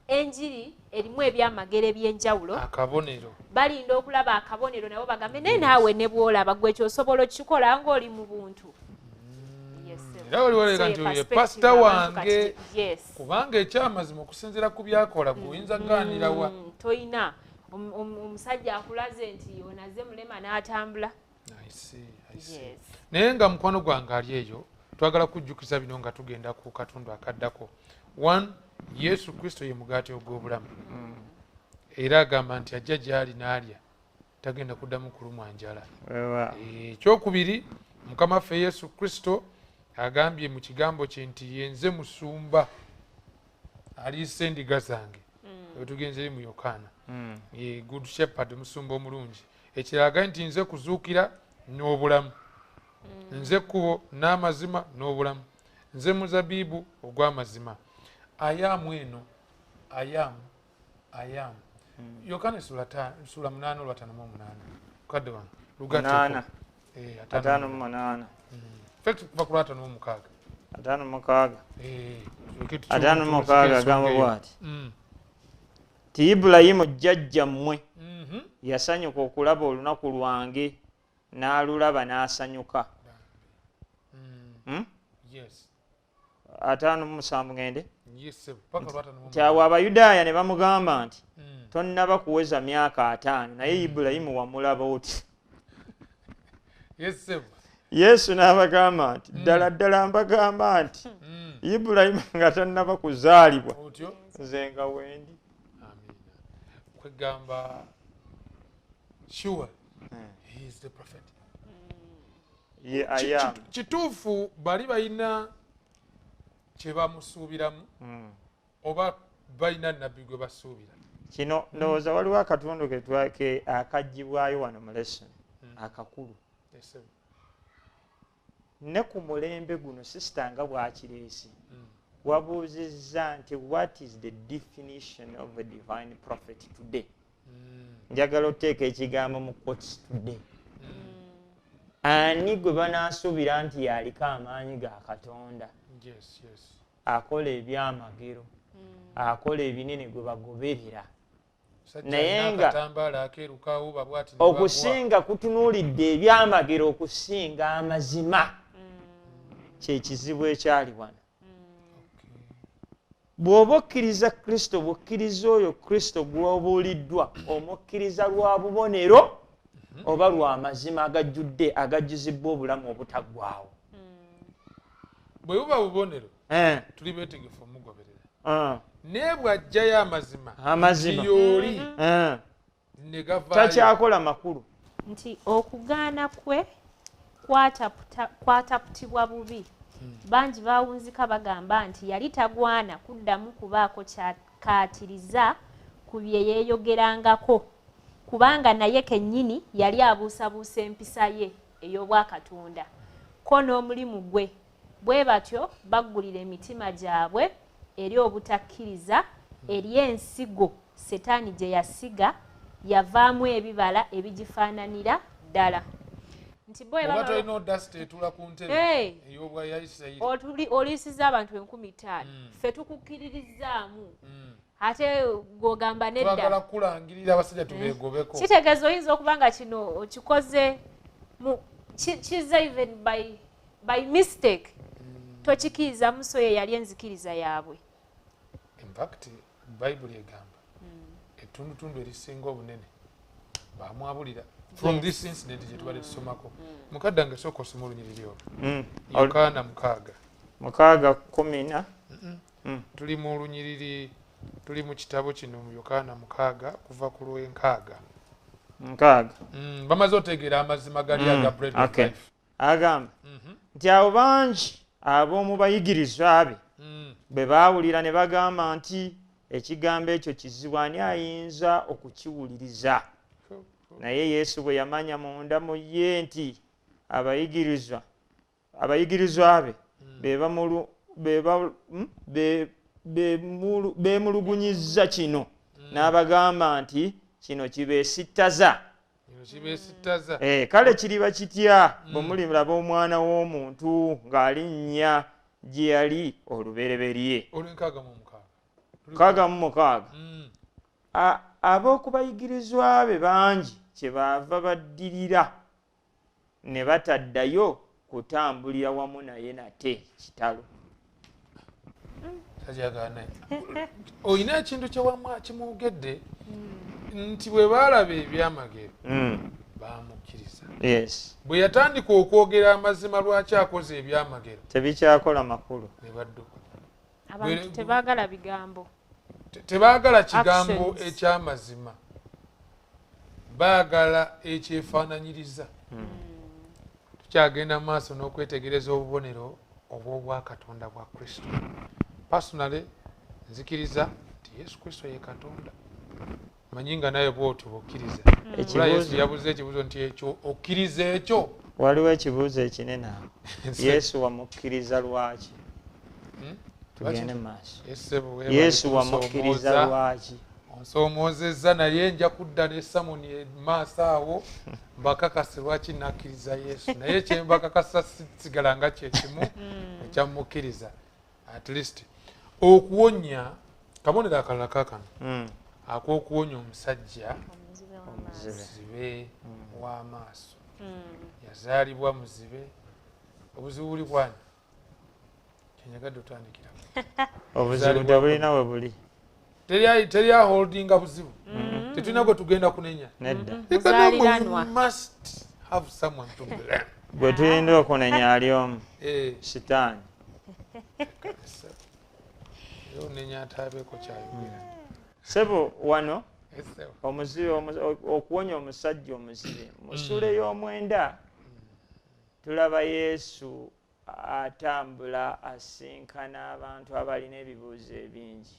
enjiri erimu ebyamagero eby'enjawulo, akabonero balinda okulaba akabonero nabo bagambe naye naawe ne bw'olaba gwe kyosobola okikola ng'oli mu buntu. Era wali walega nti oyo pasita wange kubanga ekyamazima okusinziira ku byakola gweoyinza kugaanirawa toyina omusajja akulaze nti onaze mulema n'atambula. Naye nga mukwano gwange ali eyo twagala kujjukiza bino nga tugenda ku katundu akaddako. One, Yesu Kristo ye mugaati ogw'obulamu era agamba nti ajja gy'ali n'alya tagenda kuddamu kulumwa njala. Ekyokubiri, Mukama waffe Yesu Kristo agambye mu kigambo kye nti yenze musumba aliisa endiga zange. Tugenze mu Yokaana, ye good shepherd, musumba omulungi. Ekiraga nti nze kuzuukira n'obulamu, nze kkubo n'amazima n'obulamu, nze muzabibu ogw'amazima. Ayamu eno, ayamu. Yokaana sura 8:58. Kadde wange lugatteko. 5:8. Fact kuva ku 5:6. 5:6. 5:6 agamba bw'ati. Ti Ibulayimu jjajjammwe yasanyuka okulaba olunaku lwange n'alulaba n'asanyuka. Yes. 5:7 ngende. Kyawa Abayudaaya ne bamugamba nti tonnaba kuweza myaka 5 naye Ibulayimu wamulaba oti. Yesu n'abagamba nti ddala ddala mbagamba nti Ibulayimu nga tannaba kuzaalibwa nze nga wendi. Kwegamba sure he is the prophet. Kituufu bali balina kye bamusuubiramu oba balina nnabbi gwe basuubira. Kino ndowooza waliwo akatundu ke akaggyibwayo wano mu lesson akakulu. Ne ku mulembe guno sisita nga bwakireesi wabuuzizza nti what is the definition of a divine prophet today? Njagala oteeka ekigambo mu quotes today. Ani gwe banaasuubira nti yaliko amaanyi ga Katonda, akola ebyamagero, akola ebinene gwe bagoberera, naye nga okusinga kutunuulidde ebyamagero okusinga amazima kye kizibu ekyali wano. Bw'oba okkiriza Kristo, bw'okkiriza oyo Kristo gw'obuuliddwa, omukkiriza lwa bubonero oba lwa mazima agajjuzibbwa obulamu obutaggwaawo. Bwe buba bubonero tuli beetegefu omugoberera, naye bw'ajjayo amazima yooli ne gavaayo takyakola makulu. Nti okugaana kwe kwataputibwa bubi. Bangi baawunzika bagamba nti yali tagwana kuddamu kubaako kyakaatiriza ku bye yeeyogerangako kubanga naye kennyini yali abuusabuusa empisa ye ey'obwakatonda. ko n'omulimu gwe bwe batyo baggulira emitima gyabwe eri obutakkiriza eri ensigo setaani gye yasiga yavaamu ebibala ebigifaananira ddala nti oba tolina odasita etula ku ntebe ey'obwa ya Isirayiri oliisiza abantu 5,000 ffe tukukkiririzaamu ate gw'ogamba nedda twagala kulangirira abasajja tubeegobeko kitegeeza oyinza okuba nga kino okikoze kiza even by mistake tokikiriza muso ye yali enzikiriza yaabwe in fact bayibuli egamba ettundutundu erisinga obunene bamwabulira from this incident gye tubadde tusomako mukadde nga sooka osoma olunyiriri olwo Yokaana 6:10 tuli mu lunyiriri tuli mu kitabo kino mu Yokaana 6 kuva ku lw'enkaaga bamaze otegeera amazima gali aga bread of life agamba nti abo bangi ab'omu bayigirizwa be bwe baawulira ne bagamba nti ekigambo ekyo kizibu ani ayinza okukiwuliriza naye Yesu bwe yamanya munda mu ye nti abayigirizwa be beemulugunyizza kino n'abagamba nti kino kibeesittaza kale kiriba kitya bwe muliraba omwana w'omuntu ng'alinnya gye yali olubereberye 6:6 ab'okubayigirizwa be bangi kyebaava baddirira ne bataddayo kutambulira wamu naye nate kitalo olina ekintu kimwogedde nti bwe baalaba ebyamagero bamukkiriza bwe yatandika okwogera amazima lwaki akoze ebyamagero tebikyakola makulu ne badduka abantu tebaagala bigambo tebaagala kigambo ekyamazima baagala ekyefaananyiriza tukyagenda maaso n'okwetegereza obubonero obw'obwakatonda bwa Kristo personally nzikiriza nti Yesu Kristo ye Katonda manyi nga naye bw'otyo bw'okkiriza Yesu yabuze ekibuuzo nti ekyo okkiriza ekyo waliwo ekibuuzo ekinene awo Yesu wamukkiriza lwaki tugende maaso Yesu wamukkiriza lwaki onsomoozezza naye nja kudda ne Samoni maaso awo mbakakase lwaki nakkiriza Yesu naye kyembakakasa sigala nga kyekimu ekyamukkiriza at least okuwonya kabonero akalala kakano ak'okuwonya omusajja omuzibe w'amaaso yazaalibwa muzibe obuzibu buli bwani kyenyagadde otandikira obuzibu tebulina we buli teri aholdinga buzibu tetulina gwe tugenda kunenya must have someone to blame gwe tuyinza okunenya ali omu sitaani nenya atabeeko kyayogera sebo wano omuzibe okuwonya omusajja omuzibe mu ssula ey'omwenda tulaba Yesu atambula asinkana abantu abalina ebibuuzo ebingi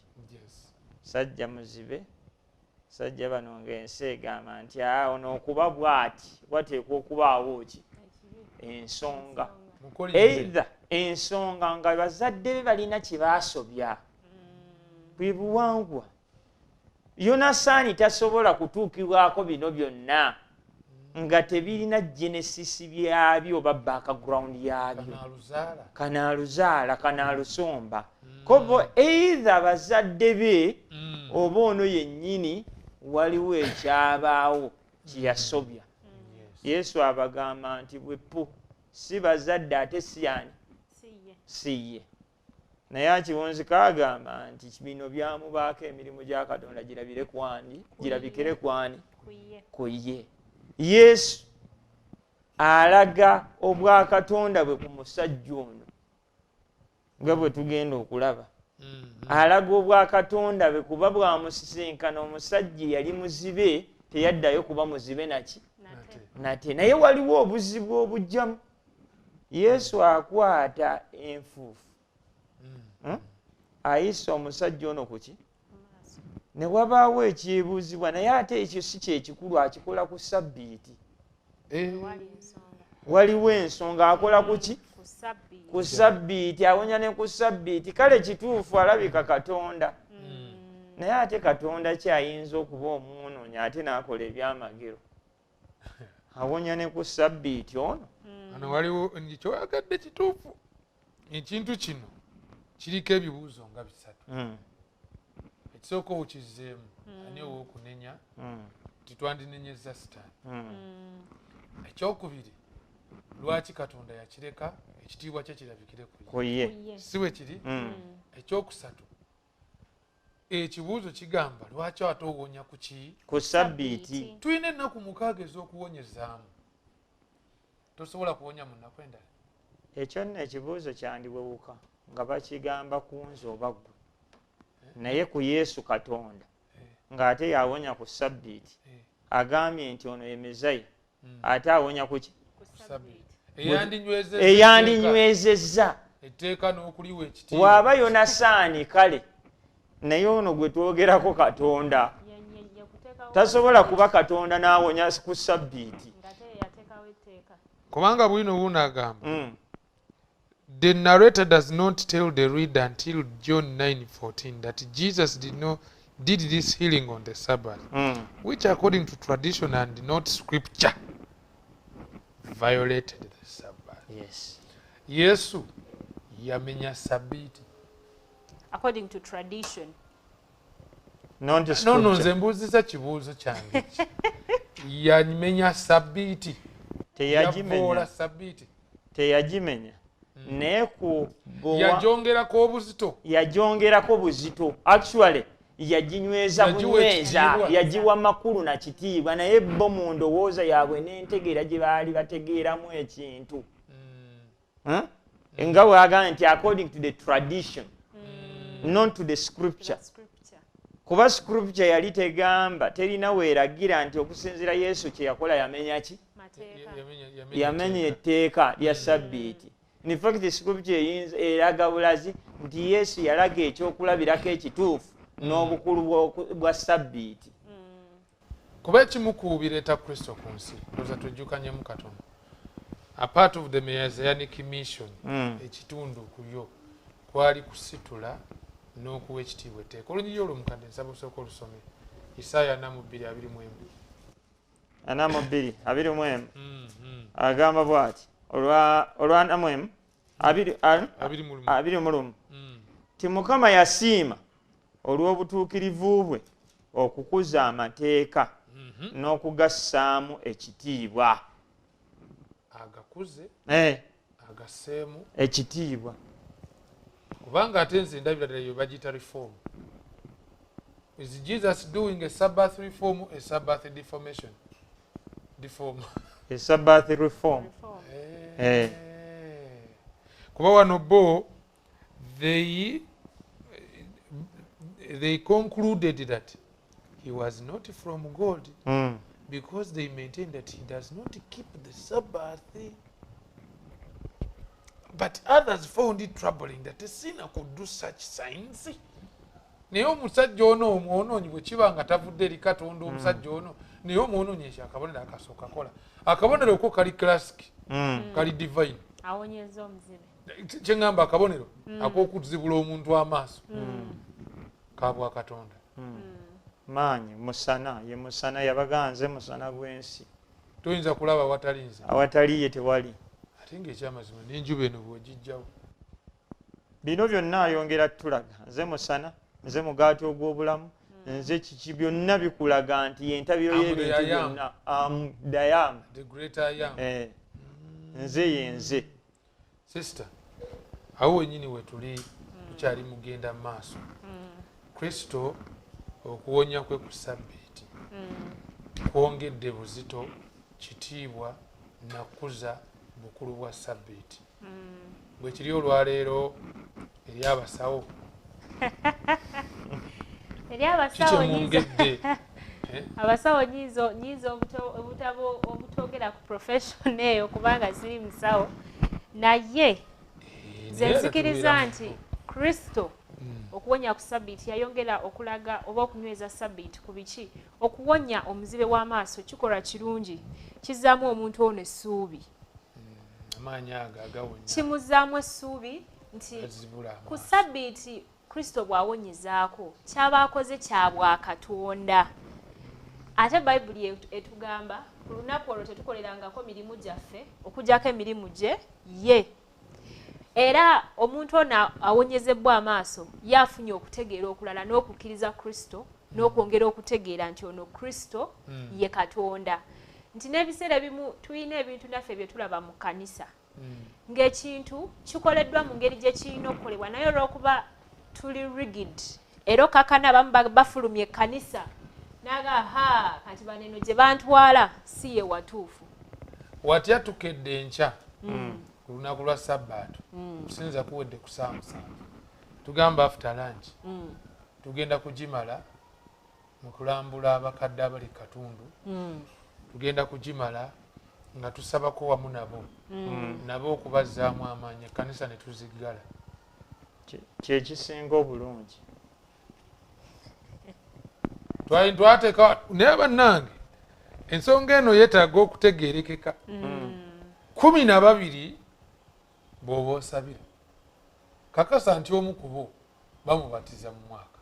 sajja muzibe sajja bano ng'ensi egamba nti ono okuba bw'ati wateekwa okubaawo ki ensonga either ensonga nga bazadde be balina kye baasobya bwe buwangwa Yonasaani tasobola kutuukibwako bino byonna nga tebirina genesis byabyo oba background yabyo kanaaluzaala kanaalusomba kobo either bazadde be oba ono yennyini waliwo ekyabaawo kyeyasobya Yesu abagamba nti bwepu si bazadde ate siyani siye naye akiwunzika agamba nti bino byamubaako emirimu gya Katonda girabikire kwani ku ye Yesu alaga obwakatonda bwe ku musajja ono nga bwe tugenda okulaba alaga obwakatonda bwe kuba bwamusisinkana omusajja yali muzibe teyaddayo kuba muzibe nate naye waliwo obuzibu obujjamu Yesu akwata enfuufu ayisa omusajja ono kuki ne wabaawo ekyebuuzibwa naye ate ekyo si kyekikulu akikola ku sabbiiti waliwo ensonga akola kuki ku sabbiiti awonya ne ku sabbiiti kale kituufu alabika Katonda naye ate Katonda kyayinza okuba omwonoonyi ate n'akola ebyamagero awonya ne ku sabbiiti ono ano waliwo kyoyagadde kituufu ekintu kino kiriko ebibuuzo nga 3 ekisooka okizzeemu ani ow'okunenya titwandinenyeza sitaani ekyokubiri lwaki Katonda yakireka ekitiibwa kye kirabikire ku ye si bwe kiri ekyokusatu ekibuuzo kigamba lwaki ate owonya ku sabbiiti tulina ennaku 6 ez'okuwonyezaamu tosobola kuwonya mu nnaku endala ekyo nno ekibuuzo kyandiwewuka nga bakigamba ku nze oba ggwe naye ku Yesu Katonda ng'ate yawonya ku sabbiiti agambye nti ono ye Mesaya ate awonya ku ki eyandinywezezza etteeka n'okuliwa ekitiibwa bw'aba Yonasaani kale naye ono gwe twogerako Katonda tasobola kuba Katonda n'awonya ku sabbiiti kubanga bwino wuno agamba the narrator does not tell the reader until John 9:14 that Jesus did this healing on the Sabbath, which according to tradition and not scripture violated the Sabbath. Yes. Yesu yamenya sabbiiti according to tradition. Not the scripture. No, nze mbuuziza kibuuzo kyange yamenya sabbiiti teyagimenya sabbiiti teyagimenya naye yajongerako buzito actually yaginyweza yagiwa makulu na kitiibwa naye bo mu ndowooza yaabwe n'entegeera gye baali bategeeramu ekintu nga bw'agamba nti according to the tradition not to the scripture kuba scripture yali tegamba terina weeragira nti okusinziira Yesu kye yakola yamenya ki yamenya etteeka lya sabbiiti. In fact the scripture eraga bulazi nti Yesu yalaga ekyokulabirako ekituufu n'obukulu bwa sabbiiti. Kuba ekimu ku bireeta Kristo ku nsi ndowooza tujjukanyemu katono a part of the Messianic mission ekitundu kuyo kwali kusitula n'okuwa ekitiibwa etteeka. Olunyiriri olwomukadde nsaba osooka olusome Isaaya 42:21 agamba bw'ati olwa namwemu 20 ti Mukama yasiima olw'obutuukirivu bwe okukuza amateeka n'okugassaamu ekitiibwa. Agakuze agasseemu ekitiibwa kubanga ate nze ndabira ddala yo bagiyita reform. Is Jesus doing a Sabbath reform, a Sabbath deformation? A Sabbath reform. Kuba wano bo they concluded that he was not from God because they maintained that he does not keep the Sabbath. But others found it troubling that a sinner could do such signs. Naye omusajja ono omwonoonyi bwe kiba nga tavudde eri Katonda omusajja ono naye omwonoonyi ekyo akabonero akasooka kola akabonero ko kali classic kali divine awonyeza omuzibe kyeŋŋamba akabonero ak'okuzibula omuntu amaaso kabwa Katonda maanyi musana ye musana yabaganze musana gw'ensi toyinza kulaba awatali nze awatali ye tewali ate ng'ekyamazima n'enjuba eno bw'ogijjawo bino byonna ayongera tulaga nze musana nze mugaati ogw'obulamu nze kiki byonna bikulaga nti yentabiro y'ebintu byonna dayam nze yenze. Sister awo wenyini wetuli tukyali mugenda maaso Kristo okuwonya kwe ku sabbiiti kwongedde buzito kitiibwa nakuza bukulu bwa sabbiiti bwe kiri olwaleero eri abasawo kikyemwongedde abasawo nyizo obutogera ku profession eyo kubanga siri musawo naye nze nzikiriza nti Kristo okuwonya ku sabbiiti yayongera okulaga oba okunyweza sabbiiti ku biki okuwonya omuzibe w'amaaso kikolwa kirungi kizzaamu omuntu ono essuubi amaanyi ago agawonya kimuzaamu essuubi nti ku sabbiiti Kristo bw'awonyezaako kyaba akoze kya bwakatonda. Ate Bayibuli etugamba ku lunaku olwo tetukolerangako mirimu gyaffe okugyako emirimu gye ye. Era omuntu ono awonyezebwa amaaso yafunye okutegeera okulala n'okukkiriza Kristo n'okwongera okutegeera nti ono Kristo ye Katonda. Nti n'ebiseera ebimu tulina ebintu naffe bye tulaba mu kkanisa ng'ekintu kikoleddwa mu ngeri gye kirina okukolebwa naye olw'okuba tuli rigid era kakana abamu bafulumya ekkanisa naga kati baneno gye bantwala si ye watuufu. Watya tukedde enkya ku lunaku lwa Sabbaatu tusinza kuwedde ku saa 7 tugamba after lunch tugenda kugimala mu kulambula abakadde abali katundu tugenda kugimala nga tusabako wamu nabo okubazzaamu amaanyi ekkanisa ne tuziggala. Kyekisinga obulungi twateeka naye bannange ensonga eno yeetaaga okutegeerekeka 12 bw'oba osabira kakasa nti omu ku bo bamubatiza mu mwaka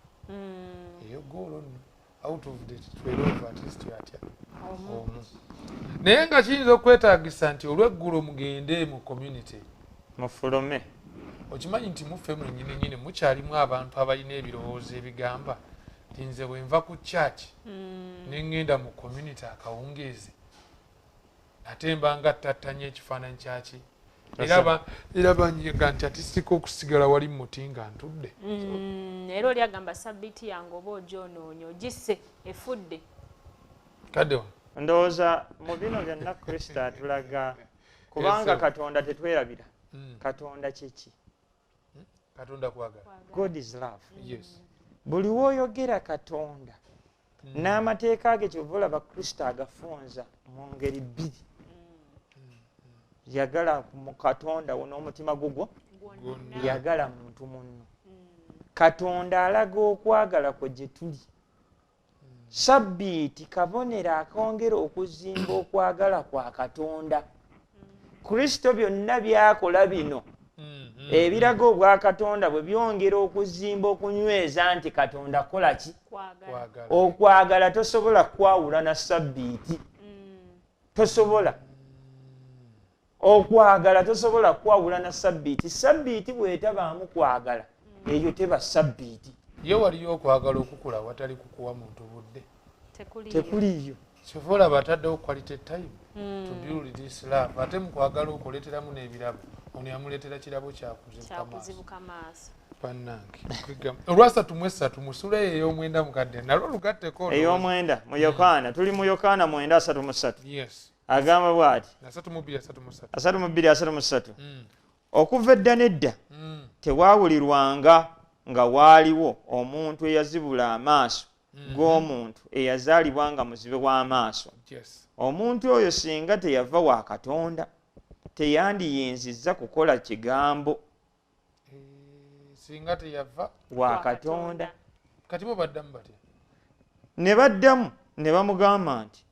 eyo goolo nno out of the 12 at least atya omu naye nga kiyinza okwetaagisa nti olweggulo mugende mu community mufulume. okimanyi nti muffe mwennyini mukyalimu abantu abalina ebirowoozo ebigamba nti nze bwe nva ku church ne ŋŋenda mu community akawungeezi ate mbanga tattanya ekifaananyi kyaki era banyiga nti atisika okusigala wali muti nga ntudde. Era oli agamba sabbiiti yange oba ogyonoonye ogisse efudde. Kadde ndowooza mu bino byonna Kristo atulaga kubanga Katonda tetwerabira. Katonda kiki? Katonda kwagala. God is love. Yes. Buli w'oyogera Katonda n'amateeka ge kyova olaba Kristo agafunza mu ngeri 2. Yagala mu Katonda wo n'omutima gugwo yagala muntu munno. Katonda alaga okwagala kwe gye tuli. Sabbiiti kabonero akongera okuzimba okwagala kwa Katonda. Kristo byonna byakola bino ebiraga obwa Katonda bwe byongera okuzimba okunyweza nti Katonda kola ki? Okwagala tosobola kwawula na sabbiiti. Tosobola okwagala tosobola kwawula na sabbiiti. Sabbiiti bw'etabaamu kwagala eyo teba sabbiiti. Ye waliyo okwagala okukula watali kukuwa muntu budde tekuliyo. Sofola bataddewo quality time to build this love. Ate mu kwagala okuleeteramu n'ebirabo ono yamuleetera kirabo kyakuzibuka maaso. Bannange olwasatu mu esatu musula ey'omwenda mukadde nalwo lugatteko ey'omwenda mu Yokaana tuli mu Yokaana 9:3. Yes. Agamba bw'ati 3:2-3. Okuva edda n'edda tewaawulirwanga nga waaliwo omuntu eyazibula amaaso g'omuntu eyazaalibwa nga muzibe w'amaaso. Omuntu oyo singa teyava wa Katonda teyandiyinzizza kukola kigambo singa teyava wa Katonda. Kati bo baddamu batya? Ne baddamu ne bamugamba nti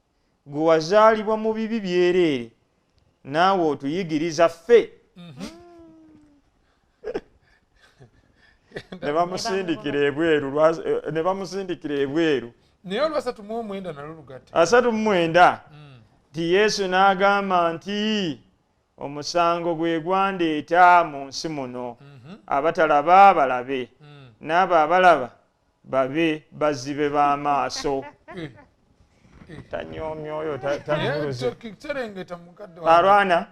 gwe wazaalibwa mu bibi byereere naawe otuyigiriza ffe. Ne bamusindikira ebweru. Naye olwasatu mu omwenda nalwo lugatte. 3:9 nti Yesu n'agamba nti omusango gwe gwandeeta mu nsi muno abatalaba balabe n'abo abalaba babe bazibe b'amaaso. Tanyoomya oyo tanuluze. Alwana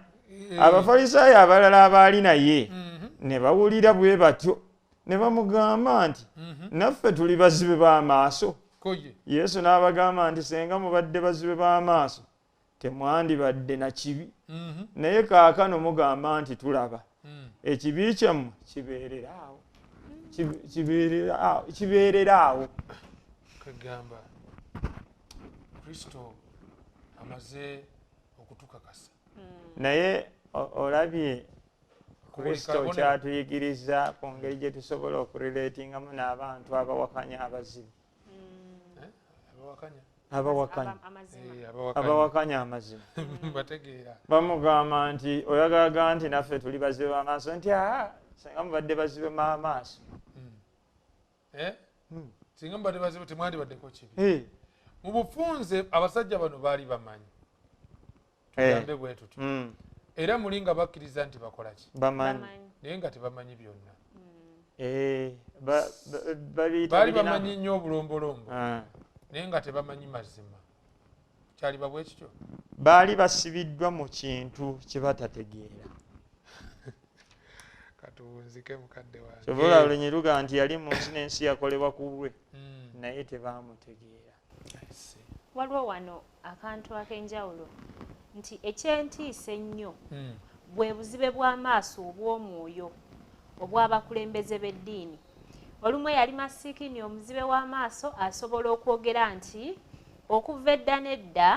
Abafalisaayo abalala abaali naye ne bawulira bwe batyo ne bamugamba nti naffe tuli bazibe b'amaaso. Yesu n'abagamba nti senga mubadde bazibe b'amaaso temwandibadde na kibi naye kaakano mugamba nti tulaba. Ekibi kyammwe kibeereraawo. Kagamba Kristo amaze okutukakasa. Naye olabye Kristo kyatuyigiriza ku ngeri gye tusobola okurelatingamu n'abantu abawakanya abazibu. abawakanya amazima bategeera bamugamba nti oyagalaga nti naffe tuli bazibe b'amaaso nti singa mubadde bazibe m'amaaso singa mubadde bazibe temwandibaddeko kibi mu bufunze abasajja bano baali bamanyi tugambe bwe tutyo era muli nga bakkiriza nti bakola ki bamanyi naye nga tebamanyi byonna baali bamanyi nnyo obulombolombo naye nga tebamanyi mazima kyali babwe kityo baali basibiddwa mu kintu kye batategeera katuwunzike mukadde wange kyobola olunyiruga nti yali mu nsi n'ensi yakolebwa ku lwe naye tebaamutegeera. Waliwo wano akantu ak'enjawulo nti ekyentiisa ennyo bwe buzibe bw'amaaso obw'omwoyo obw'abakulembeze b'eddiini. Olumu yali Masiikini omuzibe w'amaaso asobola okwogera nti okuva edda n'edda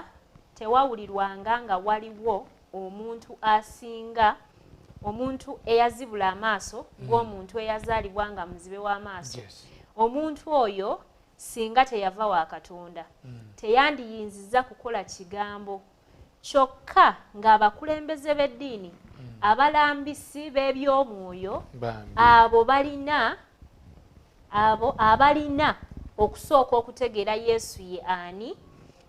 tewawulirwanga nga waliwo omuntu asinga omuntu eyazibula amaaso ng'omuntu eyazaalibwa nga muzibe w'amaaso. Omuntu oyo singa teyava wa Katonda teyandiyinziza kukola kigambo kyokka ng'abakulembeze b'eddiini abalambisi b'ebyomwoyo abo abalina okusooka okutegeera Yesu ye ani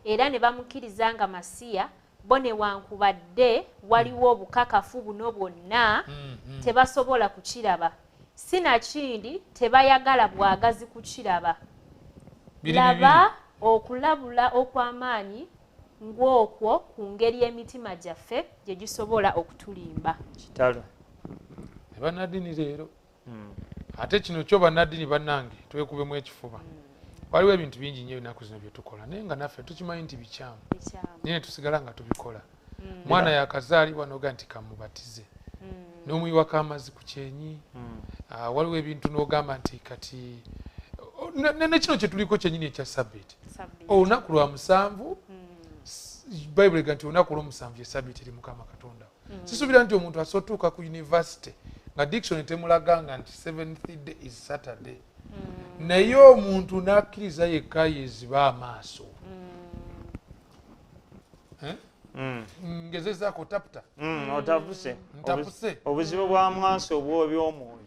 era ne bamukkiriza nga Masiya bo newankubadde waliwo obukakafu buno bwonna tebasobola kukiraba sinakindi tebayagala bwagazi kukiraba. Laba okulabula okw'amaanyi ng'okwo ku ngeri y'emitima gyaffe gye gisobola okutulimba. Kitalo bannaddiini leero ate kino kyo bannaddiini bannange twekubemu ekifuba. Waliwo ebintu bingi nnyo ennaku zino bye tukola naye nga naffe tukimanyi nti bikyamu naye tusigala nga tubikola. Mwana yakazaalibwa n'oga nti kamubatize n'omuyiwako amazzi ku kyenyi. Waliwo ebintu n'ogamba nti kati ne kino kye tuliko kyennyini ekya Sabbiiti olunaku lwa musanvu Bayibuli ega nti olunaku olw'omusanvu ye Sabbiiti eri Mukama Katonda. Sisuubira nti omuntu asootuuka ku yunivasite nga dictionary temulaganga nti 7th day is Saturday naye omuntu n'akkiriza yekka yeziba amaaso. Ngezezaako taputa otapuse obuzibu bw'amaaso obw'ebyomwoyo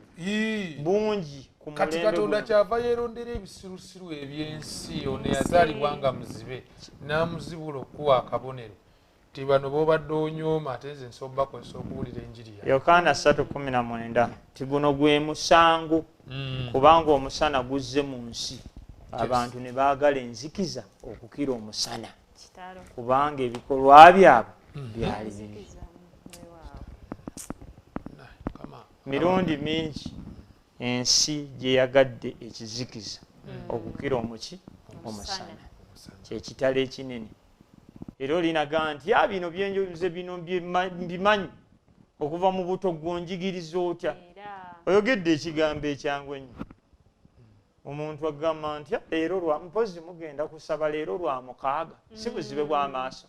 bungi ku mulembe kati Katonda kyava yeerondera ebisirusiru eby'ensi ono eyazaalibwa nga muzibe n'amuzibula okuwa akabonero ti bano b'obadde onyooma ate nze nsobola bakozesa okuwulira enjiri yawe. Yokaana 3:19 ti guno gwe musango kubanga omusana guzze mu nsi abantu ne baagala enzikiza okukira omusana kubanga ebikolwa byabwe byali bibi. Mirundi mingi ensi gye yagadde ekizikiza okukira omusana kyekitalo ekinene era olinaga nti bino byenjoze bino mbimanyi okuva mu buto gwonjigiriza otya oyogedde ekigambo ekyangu ennyo omuntu agamba nti leero lwa mpozi mugenda kusaba leero lwa mukaaga si buzibe bw'amaaso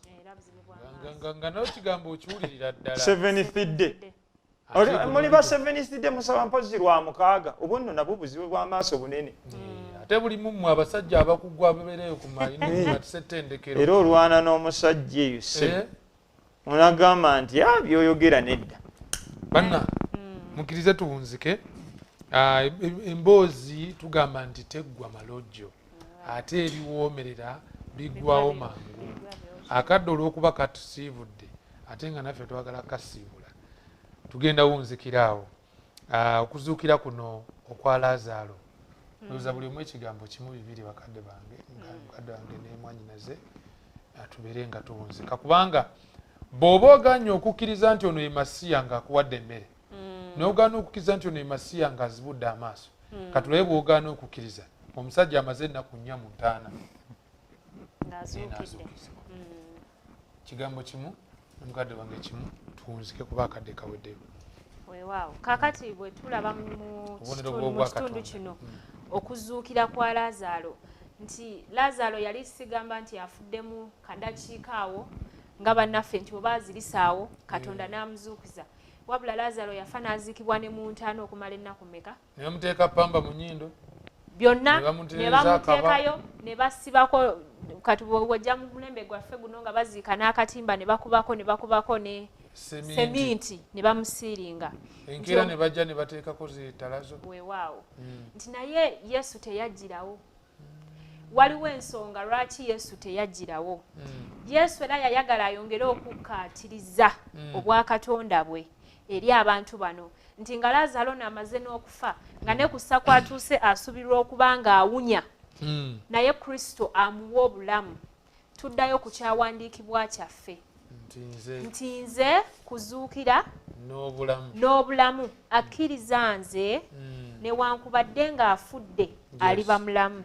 nga n'ekigambo okiwulirira ddala 7th day muli ba 7th day musaba mpozi lwa mukaaga obunno nabwo buzibe bw'amaaso bunene ate buli mummwe abasajja abakugwa abebereyo ku mayinatisetendekero era olwana n'omusajja eyo se onagamba nti byoyogera nedda banna mukkirize tuwunzike. Emboozi tugamba nti teggwa malojjo ate ebiwoomerera biggwawo mangu. Akadde olw'okuba katusiibudde ate nga naffe twagala kasiibula tugenda wunzikiraawo. Okuzuukira kuno okwa Laazaalo loza buli omu ekigambo kimu bibiri bakadde bange nga mukadde wange n'emwanyinaze tubeere nga tuwunzika kubanga bw'oba oganye okukkiriza nti ono ye Masiya ng'akuwadde emmere n'ogaana okukkiriza nti ono ye Masiya ng'azibudde amaaso katulabe bw'ogaana okukkiriza omusajja amaze ennaku 4 mu 5 kigambo kimu omukadde wange kimu tuwunzike kuba akadde kaweddeyo. Weewaawo kakati bwe tulaba mu kitundu kino okuzuukira kwa Laazaalo nti Laazaalo yali sigamba nti afuddemu kadakiika awo nga bannaffe nti oba azirisaawo Katonda n'amuzuukiza wabula Laazaalo yafa n'aziikibwa ne mu ntaana okumala ennaku mmeka ne bamuteeka ppamba mu nnyindo byonna ne bamuteekayo ne basibako wajja mu mulembe gwaffe guno nga baziika n'akatimba ne bakubako ne seminti ne bamusiiringa enkeera ne bajja ne bateekako zitalazo weewaawo nti naye Yesu teyajjirawo. Waliwo ensonga lwaki Yesu teyajjirawo. Yesu era yayagala ayongere okukkaatiriza obwakatonda bwe eri abantu bano nti nga Lazaalo n'amaze n'okufa nga ne kussa kwatuuse asubirwa okuba nga awunya naye Kristo amuwa obulamu. Tuddayo ku kyawandiikibwa kyaffe nti nze kuzuukira n'obulamu akkiriza nze newankubadde ng'afudde aliba mulamu.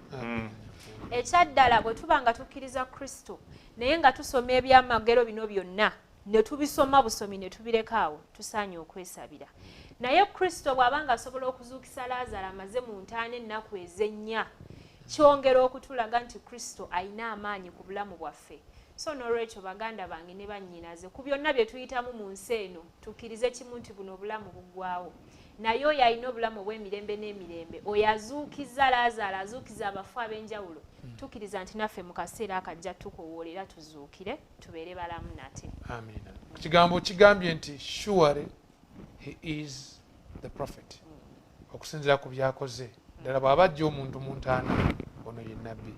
Ekyaddala bwe tuba nga tukkiriza Kristo naye nga tusoma ebyamagero bino byonna ne tubisoma busomi ne tubirekaawo tusaanye okwesabira. Naye Kristo bw'abanga asobola okuzuukisa Laazaalo amaze mu ntaana ennaku ezennya kyongera okutulaga nti Kristo alina amaanyi ku bulamu bwaffe. So n'olwekyo baganda bange ne bannyinaze ku byonna bye tuyitamu mu nsi eno tukkirize kimu nti buno obulamu buggwaawo. Naye oyo alina obulamu obw'emirembe n'emirembe oyo azuukiza Laazaalo azuukiza abafu ab'enjawulo tukkiriza nti naffe mu kaseera akajja tukowoolera tuzuukire tubeere balamu nate. Amina. Kigambo kigambye nti surely he is the prophet. Okusinziira ku byakoze ddala bw'aba ajja omuntu mu ntaana ono ye nnabbi.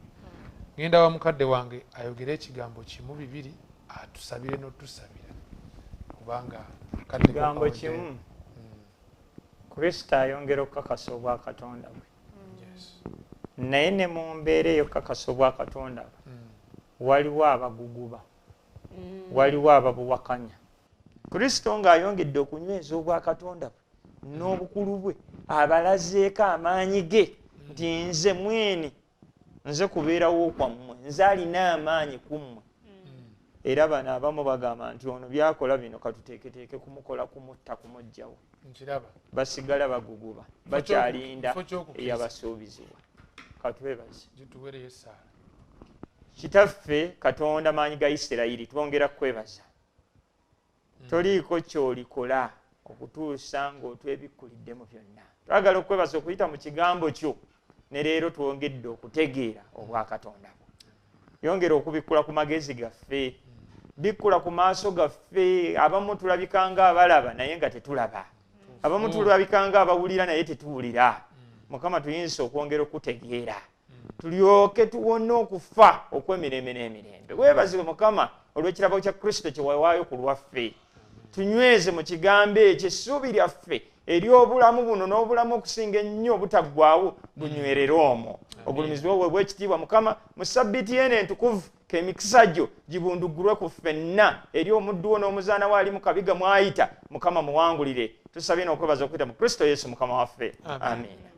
Ngenda wa mukadde wange ayogere ekigambo kimu bibiri atusabire n'otusabira kubanga kigambo kimu Kristo ayongera okukakasa obwakatonda bwe. Naye ne mu mbeera eyo okukakasa obwakatonda bwe waliwo abaguguba waliwo ababuwakanya. Kristo ng'ayongedde okunyweza obwakatonda bwe n'obukulu bwe abalazeeko amaanyi ge nti nze mwene nze kubeerawo kwammwe nze alina amaanyi ku mmwe. Era bano abamu bagamba nti ono byakola bino katuteeketeeke kumukola kumutta kumuggyawo. Basigala baguguba bakyalinda eyabasuubizibwa. Katwebaze Kitaffe Katonda maanyi ga Isirayiri twongera kwebaza. Toliiko kyolikola okutuusa ng'otwebikkuliddemu byonna. Twagala okwebaza okuyita mu kigambo kyo ne leero twongedde okutegeera obwakatonda bwo. Yongera okubikkula ku magezi gaffe bikkula ku maaso gaffe. Abamu tulabika nga abalaba naye nga tetulaba. Abamu tulabika nga abawulira naye tetuwulira. Mukama tuyinza okwongera okutegeera tulyoke tuwone okufa okw'emirembe n'emirembe. Weebazibwe Mukama olw'ekirabo kya Kristo kye wawaayo ku lwaffe. Tunyweze mu kigambo ekyo essuubi lyaffe ery'obulamu buno n'obulamu okusinga ennyo obutaggwaawo bunywerere omwo. Obulumizibwe bwe bw'ekitiibwa Mukama mu ssabbiiti eno entukuvu k'emikisa gyo gibundugulwe ku ffenna eri omuddu wo n'omuzaana we ali mu kabiga mw'ayita. Mukama muwangulire. Tusabye n'okwebaza okuyita mu Kristo Yesu Mukama waffe. Amen.